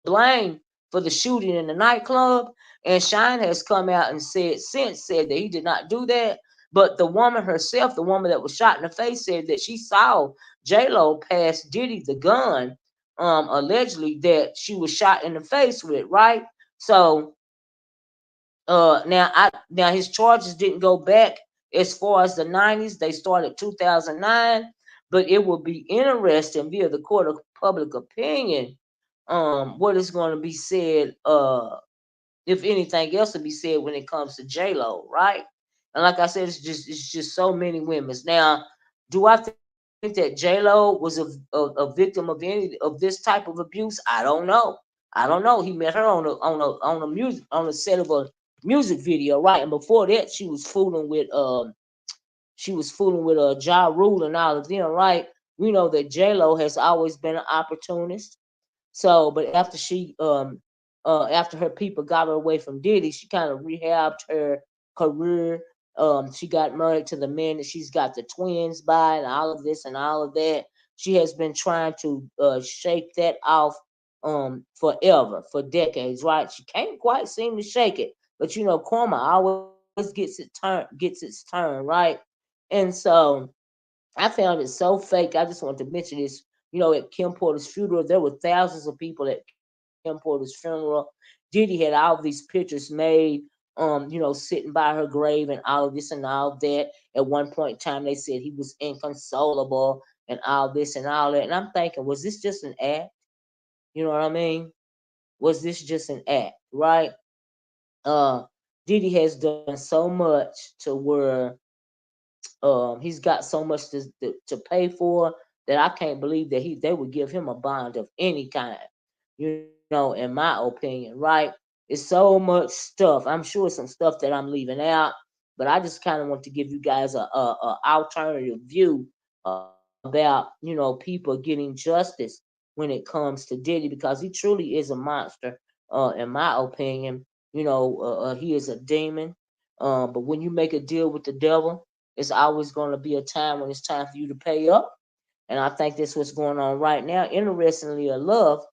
blame for the shooting in the nightclub. And Shine has come out and said that he did not do that. But the woman herself, the woman that was shot in the face, said that she saw J Lo pass Diddy the gun, allegedly that she was shot in the face with, right? So now his charges didn't go back as far as the 90s. They started 2009, but it will be interesting via the court of public opinion what is going to be said, if anything else to be said when it comes to J Lo, right? And like I said, it's just so many women. Now, do I think that J Lo was a victim of any of this type of abuse? I don't know. I don't know. He met her on a music on a set of a music video, right? And before that, she was fooling with Ja Rule and all of them, right? We know that J Lo has always been an opportunist. So, but after her people got her away from Diddy, she kind of rehabbed her career. She got married to the man that she's got the twins by, and all of this and all of that. She has been trying to shake that off forever, for decades, right? She can't quite seem to shake it, but karma always gets its turn, right? And so I found it so fake. I just wanted to mention this. At Kim Porter's funeral, there were thousands of people at Kim Porter's funeral. Diddy had all these pictures made, sitting by her grave and all of this and all that. At one point in time, they said he was inconsolable and all this and all that. And I'm thinking, was this just an act? You know what I mean? Was this just an act, right? Uh, Diddy has done so much to where he's got so much to pay for that I can't believe that they would give him a bond of any kind. In my opinion, right? It's so much stuff. I'm sure some stuff that I'm leaving out, but I just kind of want to give you guys a alternative view about people getting justice when it comes to Diddy, because he truly is a monster. In my opinion, he is a demon. But when you make a deal with the devil, it's always going to be a time when it's time for you to pay up. And I think that's what's going on right now. Interestingly enough,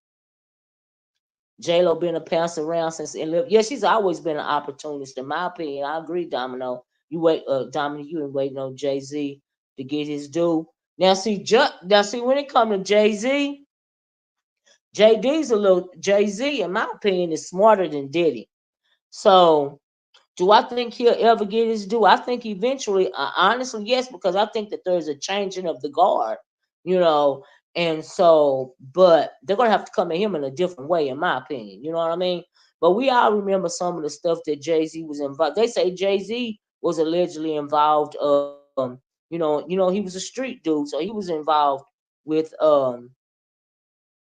J Lo been a bounce around since yeah, she's always been an opportunist in my opinion. I agree, Domino. Domino, you ain't waiting on Jay Z to get his due. Now see when it comes to Jay Z, in my opinion, is smarter than Diddy. So do I think he'll ever get his due? I think eventually, honestly, yes, because I think that there's a changing of the guard, you know, and so, but they're gonna have to come at him in a different way, in my opinion. You know what I mean? But we all remember some of the stuff that Jay Z was involved. They say Jay Z was allegedly involved. He was a street dude, so he was involved with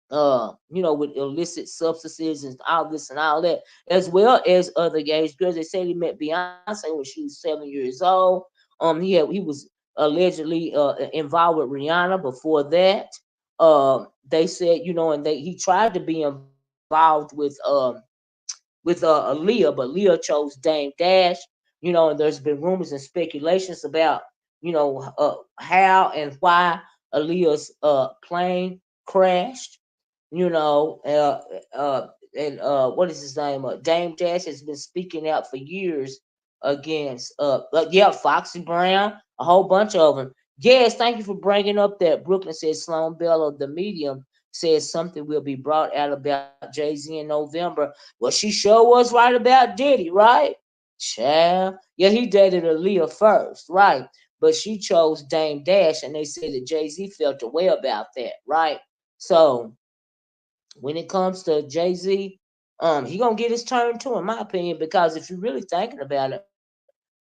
with illicit substances and all this and all that, as well as other gays girls. They said he met Beyonce when she was 7 years old. He was allegedly involved with Rihanna before that. They said, and he tried to be involved with Aaliyah, but Leah chose Dame Dash. And there's been rumors and speculations about how and why Aaliyah's plane crashed. you know, uh, and what is his name? Dame Dash has been speaking out for years against, yeah, Foxy Brown, a whole bunch of them. Yes, thank you for bringing up that. Brooklyn says Sloan Bell of the Medium says something will be brought out about Jay Z in November. Well, she sure was right about Diddy, right? Child. Yeah, he dated Aaliyah first, right? But she chose Dame Dash, and they said that Jay Z felt a way about that, right? So when it comes to Jay Z, he gonna get his turn too, in my opinion, because if you're really thinking about it,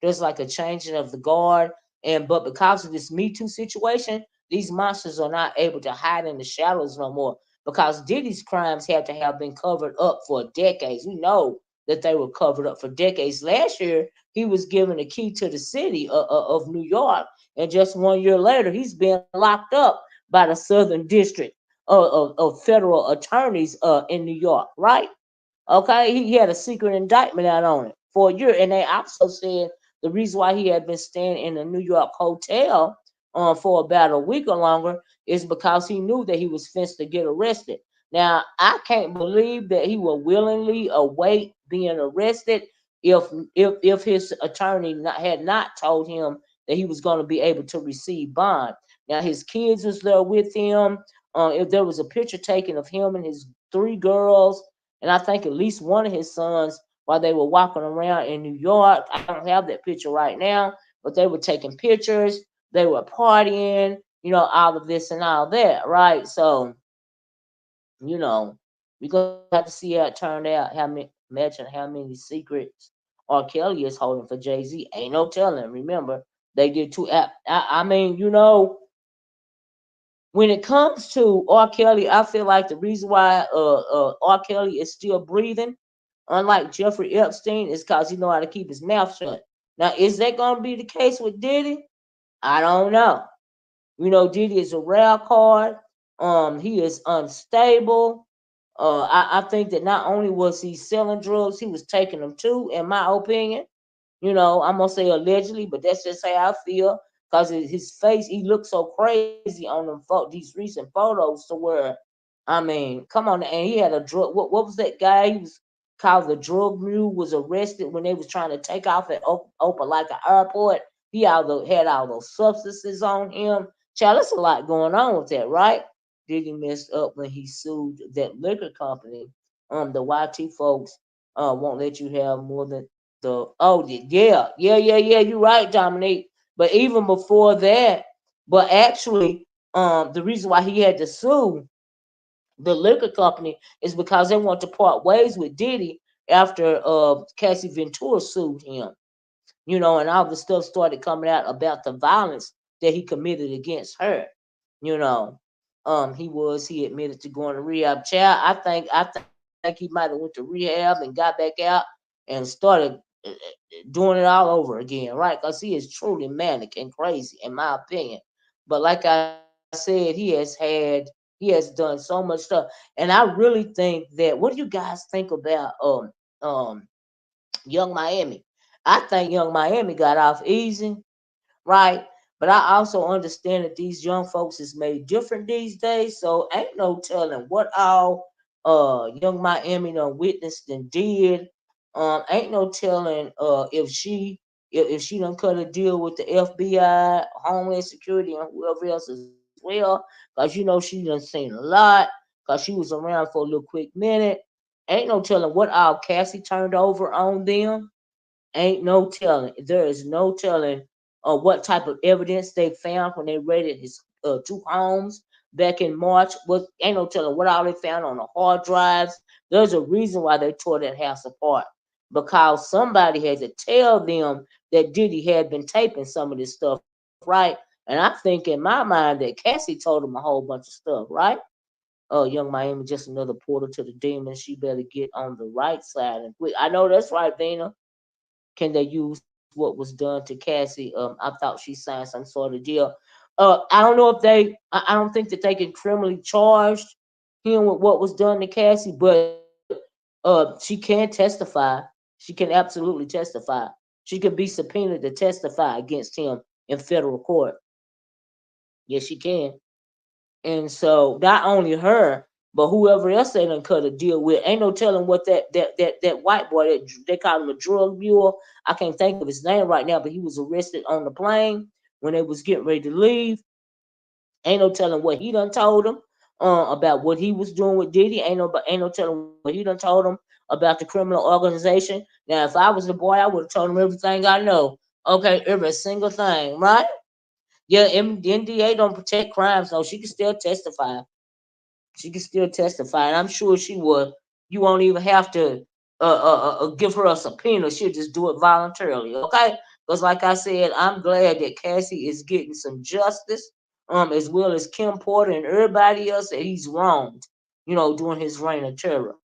there's like a changing of the guard, but because of this Me Too situation, these monsters are not able to hide in the shadows no more because Diddy's crimes have to have been covered up for decades. We know that they were covered up for decades. Last year, he was given a key to the city of New York, and just 1 year later, he's been locked up by the Southern District of federal attorneys in New York, right? Okay, he had a secret indictment out on it for a year, and they also said the reason why he had been staying in a New York hotel for about a week or longer is because he knew that he was fenced to get arrested. Now, I can't believe that he would willingly await being arrested if if his attorney had not told him that he was going to be able to receive bond. Now, his kids was there with him. If there was a picture taken of him and his three girls, and I think at least one of his sons while they were walking around in New York. I don't have that picture right now, but they were taking pictures. They were partying, all of this and all that, right? So, we're gonna have to see how it turned out. Imagine how many secrets R. Kelly is holding for Jay Z. Ain't no telling. Remember, they did two. I mean, when it comes to R. Kelly, I feel like the reason why R. Kelly is still breathing, unlike Jeffrey Epstein, is because he know how to keep his mouth shut. Now, is that gonna be the case with Diddy? I don't know. Diddy is a rare card. He is unstable. I think that not only was he selling drugs, he was taking them too, in my opinion. I'm gonna say allegedly, but that's just how I feel. Cause his face, he looked so crazy on these recent photos to where, I mean, come on, and he had a drug. What was that guy? He was called the drug mule. Was arrested when they was trying to take off at Opelika Airport. He had all those substances on him. Child, there's a lot going on with that, right? Did he messed up when he sued that liquor company? The YT folks won't let you have more than yeah. You're right, Dominique. But even before that, but actually, the reason why he had to sue the liquor company is because they want to part ways with Diddy after Cassie Ventura sued him. And all the stuff started coming out about the violence that he committed against her. You know, he admitted to going to rehab. Child, I think he might have went to rehab and got back out and started doing it all over again, right? Because he is truly manic and crazy, in my opinion. But like I said, he has done so much stuff, and I really think that. What do you guys think about um Young Miami? I think Young Miami got off easy, right? But I also understand that these young folks is made different these days, so ain't no telling what all Young Miami done witnessed and did. Ain't no telling if she done cut a deal with the FBI, Homeland Security, and whoever else as well, cause she done seen a lot, cause she was around for a little quick minute. Ain't no telling what all Cassie turned over on them. Ain't no telling. There is no telling what type of evidence they found when they raided his two homes back in March. What ain't no telling what all they found on the hard drives. There's a reason why they tore that house apart because somebody had to tell them that Diddy had been taping some of this stuff, right? And I think in my mind that Cassie told him a whole bunch of stuff, right? Young Miami, just another portal to the demons. She better get on the right side and quick. I know that's right, Vina. Can they use what was done to Cassie? I thought she signed some sort of deal. I don't know if I don't think that they can criminally charge him with what was done to Cassie, but she can testify. She can absolutely testify. She could be subpoenaed to testify against him in federal court. Yes, she can. And so not only her, but whoever else they done cut a deal with, ain't no telling what that white boy that they call him a drug mule. I can't think of his name right now, but he was arrested on the plane when they was getting ready to leave. Ain't no telling what he done told them about what he was doing with Diddy. Ain't no telling what he done told them about the criminal organization. Now, if I was the boy, I would have told him everything I know. Okay, every single thing, right? Yeah, NDA don't protect crimes, so she can still testify. She can still testify, and I'm sure she would. You won't even have to give her a subpoena. She'll just do it voluntarily, okay? Because, like I said, I'm glad that Cassie is getting some justice, as well as Kim Porter and everybody else that he's wronged, during his reign of terror.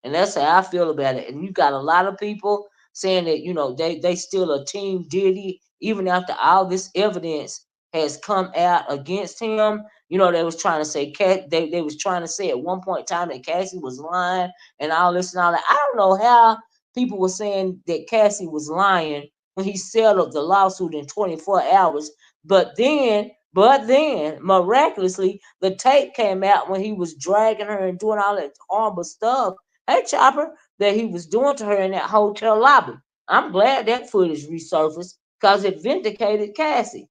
And that's how I feel about it. And you got a lot of people saying that, they still a team Diddy, even after all this evidence has come out against him. They was trying to say they was trying to say at one point in time that Cassie was lying and all this and all that. I don't know how people were saying that Cassie was lying when he settled the lawsuit in 24 hours. But then, miraculously, the tape came out when he was dragging her and doing all that horrible stuff. Hey, Chopper, that he was doing to her in that hotel lobby. I'm glad that footage resurfaced because it vindicated Cassie.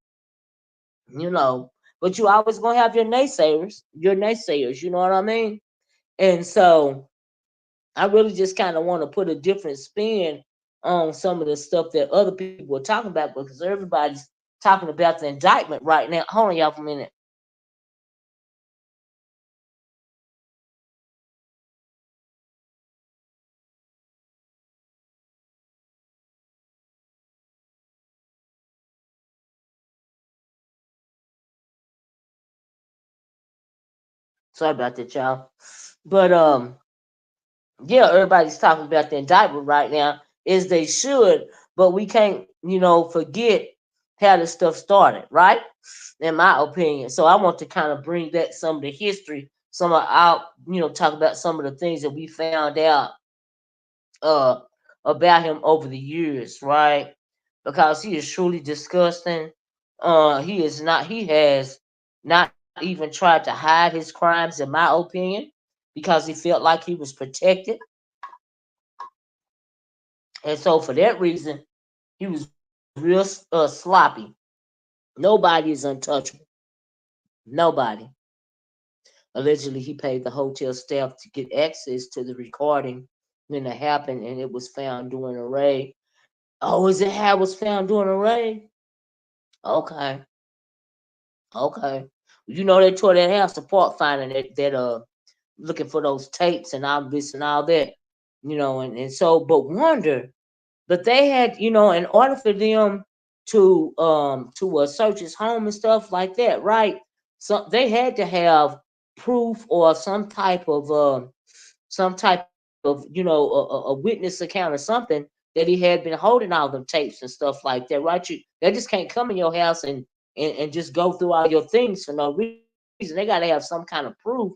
You know, but you always gonna have your naysayers. You know what I mean? And so I really just kind of want to put a different spin on some of the stuff that other people are talking about because everybody's talking about the indictment right now. Hold on, y'all, for a minute. Sorry about that, y'all. But yeah, everybody's talking about the indictment right now, as they should, but we can't, forget how this stuff started, right? In my opinion. So I want to kind of bring back some of the history, some of our, talk about some of the things that we found out uh about him over the years, right? Because he is truly disgusting. He has not even tried to hide his crimes, in my opinion, because he felt like he was protected. And so for that reason, he was real sloppy. Nobody is untouchable. Nobody. Allegedly, he paid the hotel staff to get access to the recording when it happened, and it was found during a raid. Oh, is it how it was found during a raid? Okay, okay. They tore that house apart, finding that looking for those tapes and all this and all that. And so, but wonder, but they had, in order for them to search his home and stuff like that, right? So they had to have proof or some type of a witness account or something that he had been holding all them tapes and stuff like that, right? They just can't come in your house and just go through all your things for no reason. They got to have some kind of proof,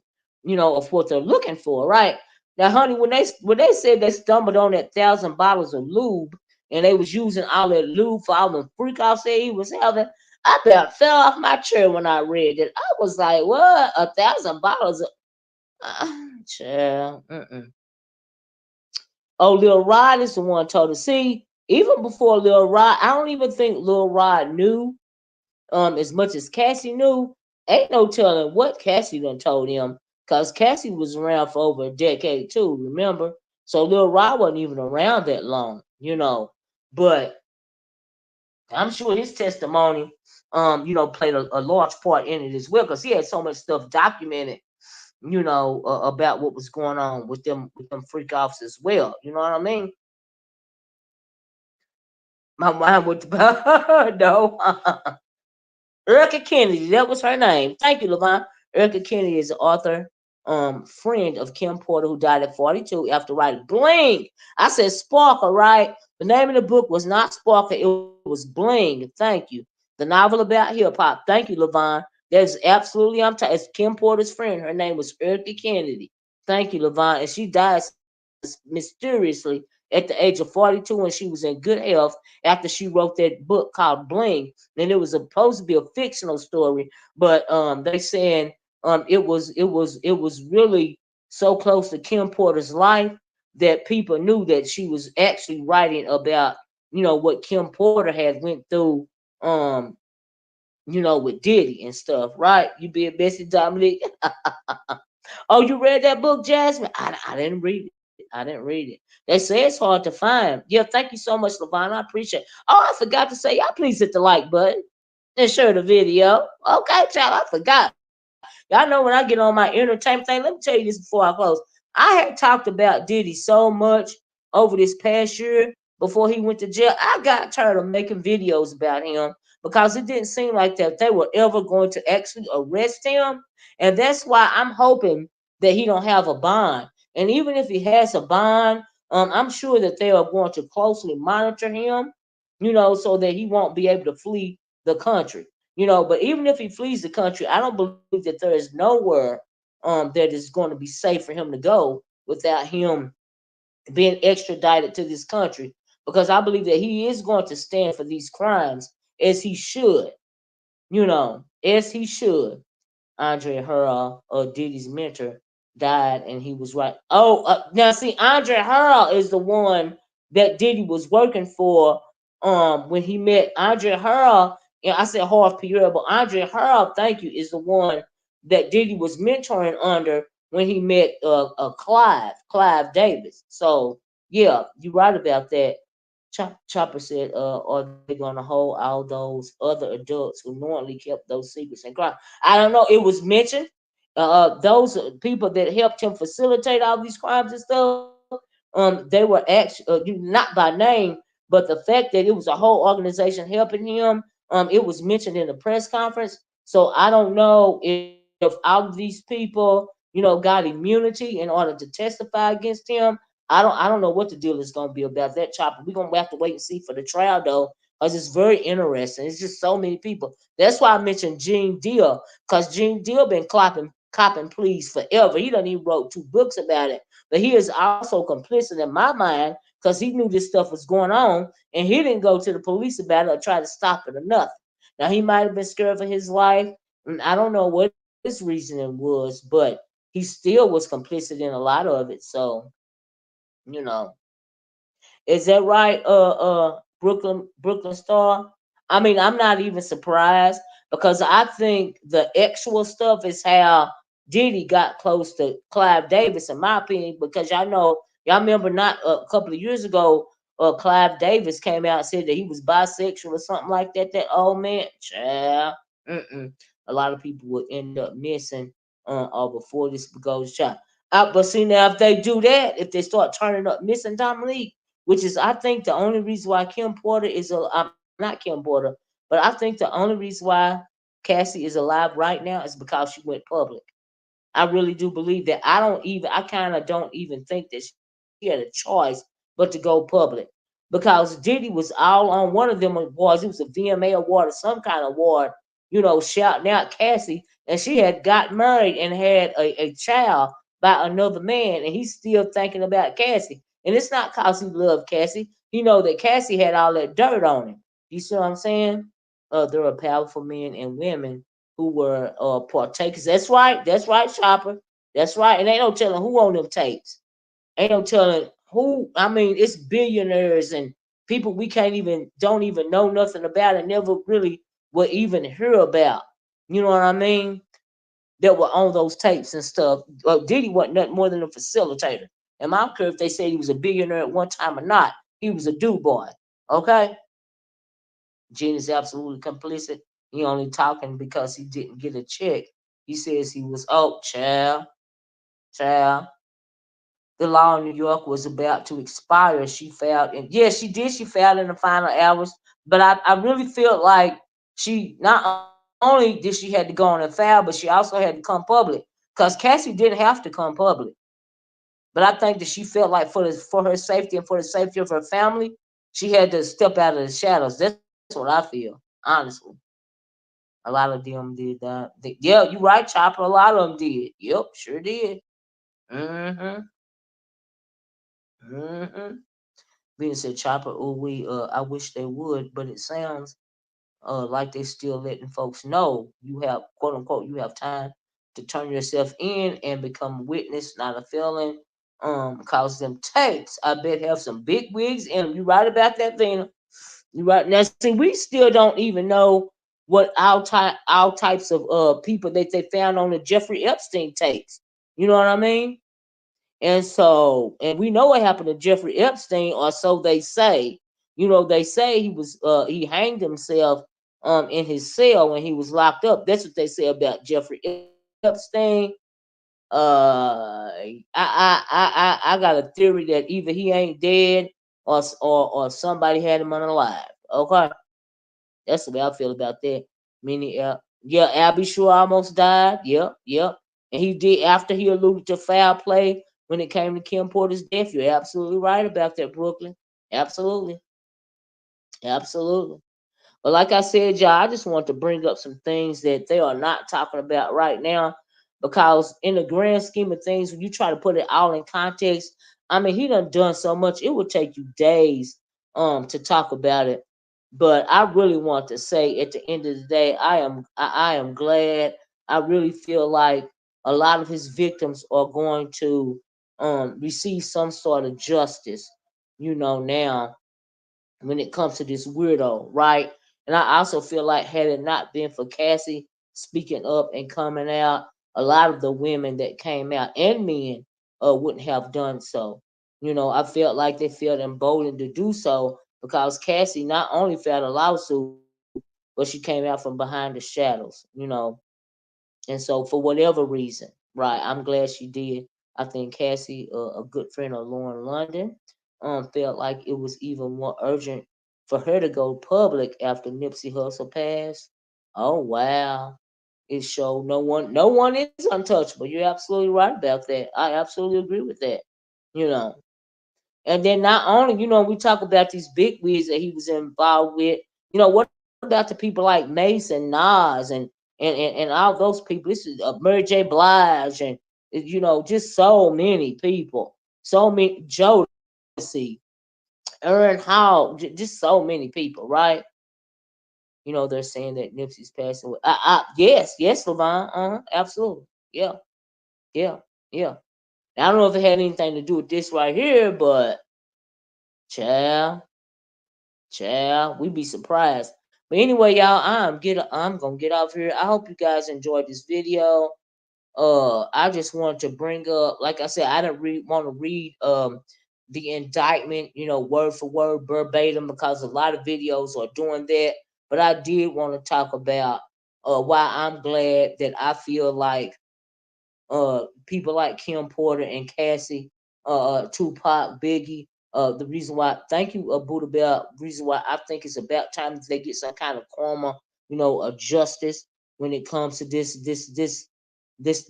of what they're looking for, right? Now, honey, when they said they stumbled on that 1,000 bottles of lube and they was using all that lube for all the freak offs that he was having, I about fell off my chair when I read it. I was like, what? 1,000 bottles of child. Mm-mm. Oh, Lil Rod is the one told us. See, even before Lil Rod, I don't even think Lil Rod knew as much as Cassie knew. Ain't no telling what Cassie done told him, cause Cassie was around for over a decade too. Remember, so Lil Rod wasn't even around that long. But I'm sure his testimony, played a large part in it as well, cause he had so much stuff documented, about what was going on with them freak offs as well. You know what I mean? My mind went to no. Erica Kennedy, that was her name. Thank you, Levon. Erica Kennedy is the author, friend of Kim Porter, who died at 42 after writing Bling. I said Sparkle, right? The name of the book was not Sparkle, it was Bling. Thank you. The novel about hip hop. Thank you, Levon. That's absolutely, it's Kim Porter's friend. Her name was Erica Kennedy. Thank you, Levon. And she died mysteriously at the age of 42 when she was in good health after she wrote that book called Bling. And it was supposed to be a fictional story, but they saying it was really so close to Kim Porter's life that people knew that she was actually writing about what Kim Porter had went through um with Diddy and stuff, right? You being Bessie Dominique. Oh, you read that book, Jasmine? I didn't read it. I didn't read it. They say it's hard to find. Yeah, thank you so much, Levon. I appreciate it. Oh, I forgot to say, y'all please hit the like button and share the video. Okay, child, I forgot. Y'all know when I get on my entertainment thing, let me tell you this before I close. I had talked about Diddy so much over this past year before he went to jail. I got tired of making videos about him because it didn't seem like that they were ever going to actually arrest him. And that's why I'm hoping that he don't have a bond. And even if he has a bond, I'm sure that they are going to closely monitor him, so that he won't be able to flee the country. But even if he flees the country, I don't believe that there is nowhere that is going to be safe for him to go without him being extradited to this country, because I believe that he is going to stand for these crimes as he should, as he should. Andre Hurrell, Diddy's mentor, died, and he was right. Oh, now see, Andre Hurrell is the one that Diddy was working for. When he met Andre Hurrell, and I said Harv Pierre, but Andre Hurrell, thank you, is the one that Diddy was mentoring under when he met Clive Davis. So yeah, you're right about that. Chopper said, are they going to hold all those other adults who knowingly kept those secrets and crimes? I don't know. It was mentioned. Those people that helped him facilitate all these crimes and stuff, they were actually not by name, but the fact that it was a whole organization helping him, it was mentioned in the press conference. So I don't know if all of these people, got immunity in order to testify against him. I don't know what the deal is gonna be about that, Chopper. We're gonna have to wait and see for the trial though, because it's very interesting. It's just so many people. That's why I mentioned Gene Deal, because Gene Deal been copping pleas forever. He done even wrote 2 books about it. But he is also complicit in my mind because he knew this stuff was going on and he didn't go to the police about it or try to stop it or nothing. Now he might have been scared for his life. And I don't know what his reasoning was, but he still was complicit in a lot of it. So you know. Is that right, Brooklyn Star? I mean, I'm not even surprised because I think the actual stuff is how Diddy got close to Clive Davis, in my opinion, because y'all remember not a couple of years ago, Clive Davis came out and said that he was bisexual or something like that. That old man, child, mm-mm. A lot of people would end up missing, or before this goes child. But see now, if they do that, if they start turning up missing Dominique, which is I think the only reason why Kim Porter is not Kim Porter, but I think the only reason why Cassie is alive right now is because she went public. I really do believe that. I kind of don't even think that she had a choice but to go public because Diddy was all on one of them awards. It was a VMA award or some kind of award, shouting out Cassie, and she had got married and had a child by another man, and he's still thinking about Cassie. And it's not cause he loved Cassie. He know that Cassie had all that dirt on him. You see what I'm saying? There are powerful men and women who were partakers. That's right. That's right, Chopper. That's right. And ain't no telling who on them tapes. Ain't no telling who. I mean, it's billionaires and people we can't even don't even know nothing about and never really will even hear about. You know what I mean? That were on those tapes and stuff. Diddy wasn't nothing more than a facilitator. And I don't care if they said he was a billionaire at one time or not. He was a do boy. Okay? Gene is absolutely complicit. He only talking because he didn't get a check. He says he was, oh, child. The law in New York was about to expire. She filed, and yes, she did. She filed in the final hours. But I really feel like she not only did she had to go on and file, but she also had to come public because Cassie didn't have to come public. But I think that she felt like for her safety and for the safety of her family, she had to step out of the shadows. That's what I feel, honestly. A lot of them did that. Yeah, you right, Chopper. A lot of them did. Yep, sure did. Mm-hmm. Mm-hmm. Being said, Chopper, oh we I wish they would, but it sounds like they still letting folks know you have quote unquote you have time to turn yourself in and become a witness, not a felon. Cause them tapes, I bet have some big wigs in them. You right about that, Vina. You right now. See, we still don't even know what all types of people that they found on the Jeffrey Epstein tapes. You know what I mean? And we know what happened to Jeffrey Epstein, or so they say. They say he hanged himself in his cell when he was locked up. That's what they say about Jeffrey Epstein. I got a theory that either he ain't dead or somebody had him unalive. Okay, that's the way I feel about that. Meaning, yeah, Abby sure almost died. Yep, yep. And he did after he alluded to foul play. when it came to Kim Porter's death. You're absolutely right about that, Brooklyn. Absolutely. Absolutely. But like I said, y'all, I just want to bring up some things that they are not talking about right now, because in the grand scheme of things, when you try to put it all in context, I mean, he done so much. It would take you days to talk about it. But I really want to say, at the end of the day, I am glad. I really feel like a lot of his victims are going to receive some sort of justice. Now when it comes to this weirdo, right? And I also feel like, had it not been for Cassie speaking up and coming out, a lot of the women that came out, and men, wouldn't have done so. I felt like they felt emboldened to do so, because Cassie not only filed a lawsuit, but she came out from behind the shadows. And so, for whatever reason, right, I'm glad she did. I think Cassie, a good friend of Lauren London, felt like it was even more urgent for her to go public after Nipsey Hussle passed. Oh wow. It showed no one is untouchable. You're absolutely right about that. I absolutely agree with that. You know. And then not only, we talk about these big wigs that he was involved with. What about the people like Mason, Nas, and all those people? This is Mary J. Blige, and just so many people, so many Jodeci, Aaron Hall, just so many people, right? They're saying that Nipsey's passing away. Yes, Levon, absolutely, yeah, yeah, yeah. Now, I don't know if it had anything to do with this right here, but child. Child, we be surprised. But anyway, y'all, I'm gonna get off here. I hope you guys enjoyed this video. I just wanted to bring up, like I said, I didn't want to read the indictment, word for word, verbatim, because a lot of videos are doing that. But I did want to talk about why I'm glad that I feel like people like Kim Porter and Cassie, Tupac, Biggie. The reason why, thank you, Buddha Bell. Reason why I think it's about time that they get some kind of karma, justice when it comes to this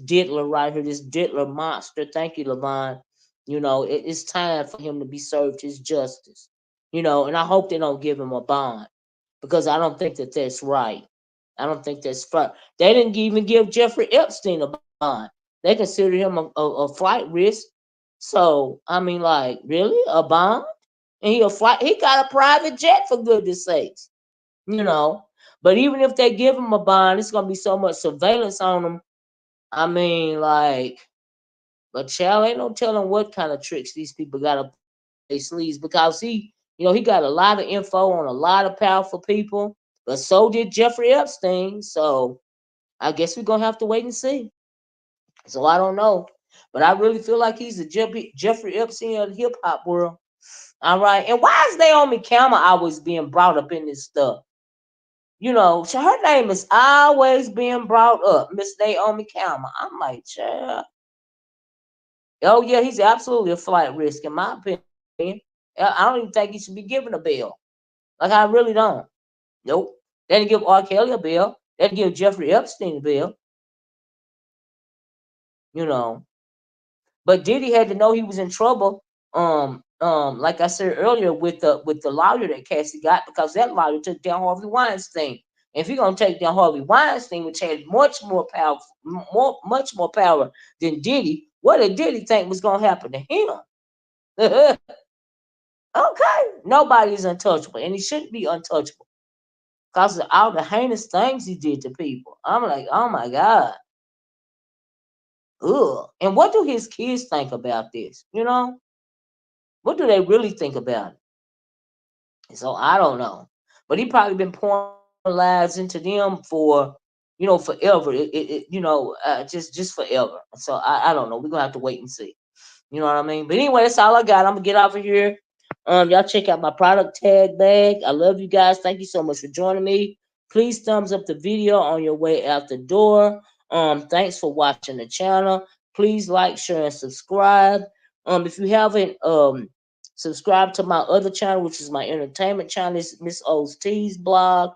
diddler right here, this diddler monster. Thank you, Levon. It's time for him to be served his justice. And I hope they don't give him a bond, because I don't think that that's right. I don't think that's fair. They didn't even give Jeffrey Epstein a bond. They considered him a flight risk. So I mean, like, really, a bond? And he a flight? He got a private jet, for goodness sakes. You know. But even if they give him a bond, it's gonna be so much surveillance on him. I mean, like, but child, ain't no telling what kind of tricks these people got up their sleeves, because he got a lot of info on a lot of powerful people. But so did Jeffrey Epstein. So I guess we're gonna have to wait and see. So I don't know, but I really feel like he's the Jeffrey Epstein of the hip hop world. All right, and why is Naomi Campbell always being brought up in this stuff? Her name is always being brought up, Miss Naomi Campbell. I'm like, child. Oh yeah, he's absolutely a flight risk, in my opinion. I don't even think he should be given a bill. Like, I really don't. Nope. They didn't give R. Kelly a bill. They didn't give Jeffrey Epstein a bill. You know. But Diddy had to know he was in trouble. Like I said earlier, with the lawyer that Cassie got, because that lawyer took down Harvey Weinstein. And if you're gonna take down Harvey Weinstein, which had much more power than Diddy, what did Diddy think was gonna happen to him? Okay, nobody's untouchable, and he shouldn't be untouchable because of all the heinous things he did to people. I'm like, oh my god, ugh. And what do his kids think about this? What do they really think about it? So I don't know, but he probably been pouring lies into them forever. Just forever. So I don't know. We're gonna have to wait and see. You know what I mean? But anyway, that's all I got. I'm gonna get off of here. Y'all check out my product tag bag. I love you guys. Thank you so much for joining me. Please thumbs up the video on your way out the door. Thanks for watching the channel. Please like, share, and subscribe. If you haven't subscribed to my other channel, which is my entertainment channel, it's Miss O's Teas blog.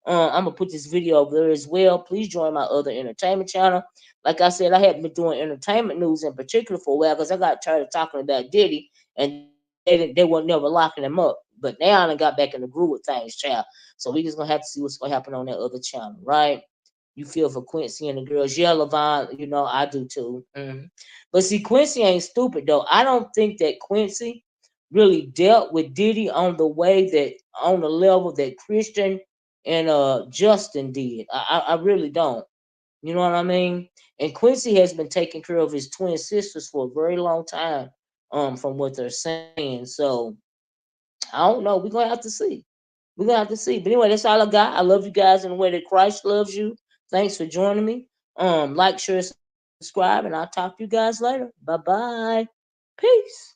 I'm gonna put this video over there as well. Please join my other entertainment channel. Like I said, I haven't been doing entertainment news in particular for a while because I got tired of talking about Diddy, and they were never locking him up. But now I done got back in the groove with things, child. So we just gonna have to see what's gonna happen on that other channel, right? You feel for Quincy and the girls. Yeah, Levon, you know, I do too. But see, Quincy ain't stupid though. I don't think that Quincy really dealt with Diddy on the way that on the level that Christian and Justin did. I really don't. You know what I mean? And Quincy has been taking care of his twin sisters for a very long time, from what they're saying. So I don't know. We're gonna have to see. We're gonna have to see. But anyway, that's all I got. I love you guys in the way that Christ loves you. Thanks for joining me. Like, share, subscribe, and I'll talk to you guys later. Bye bye. Peace.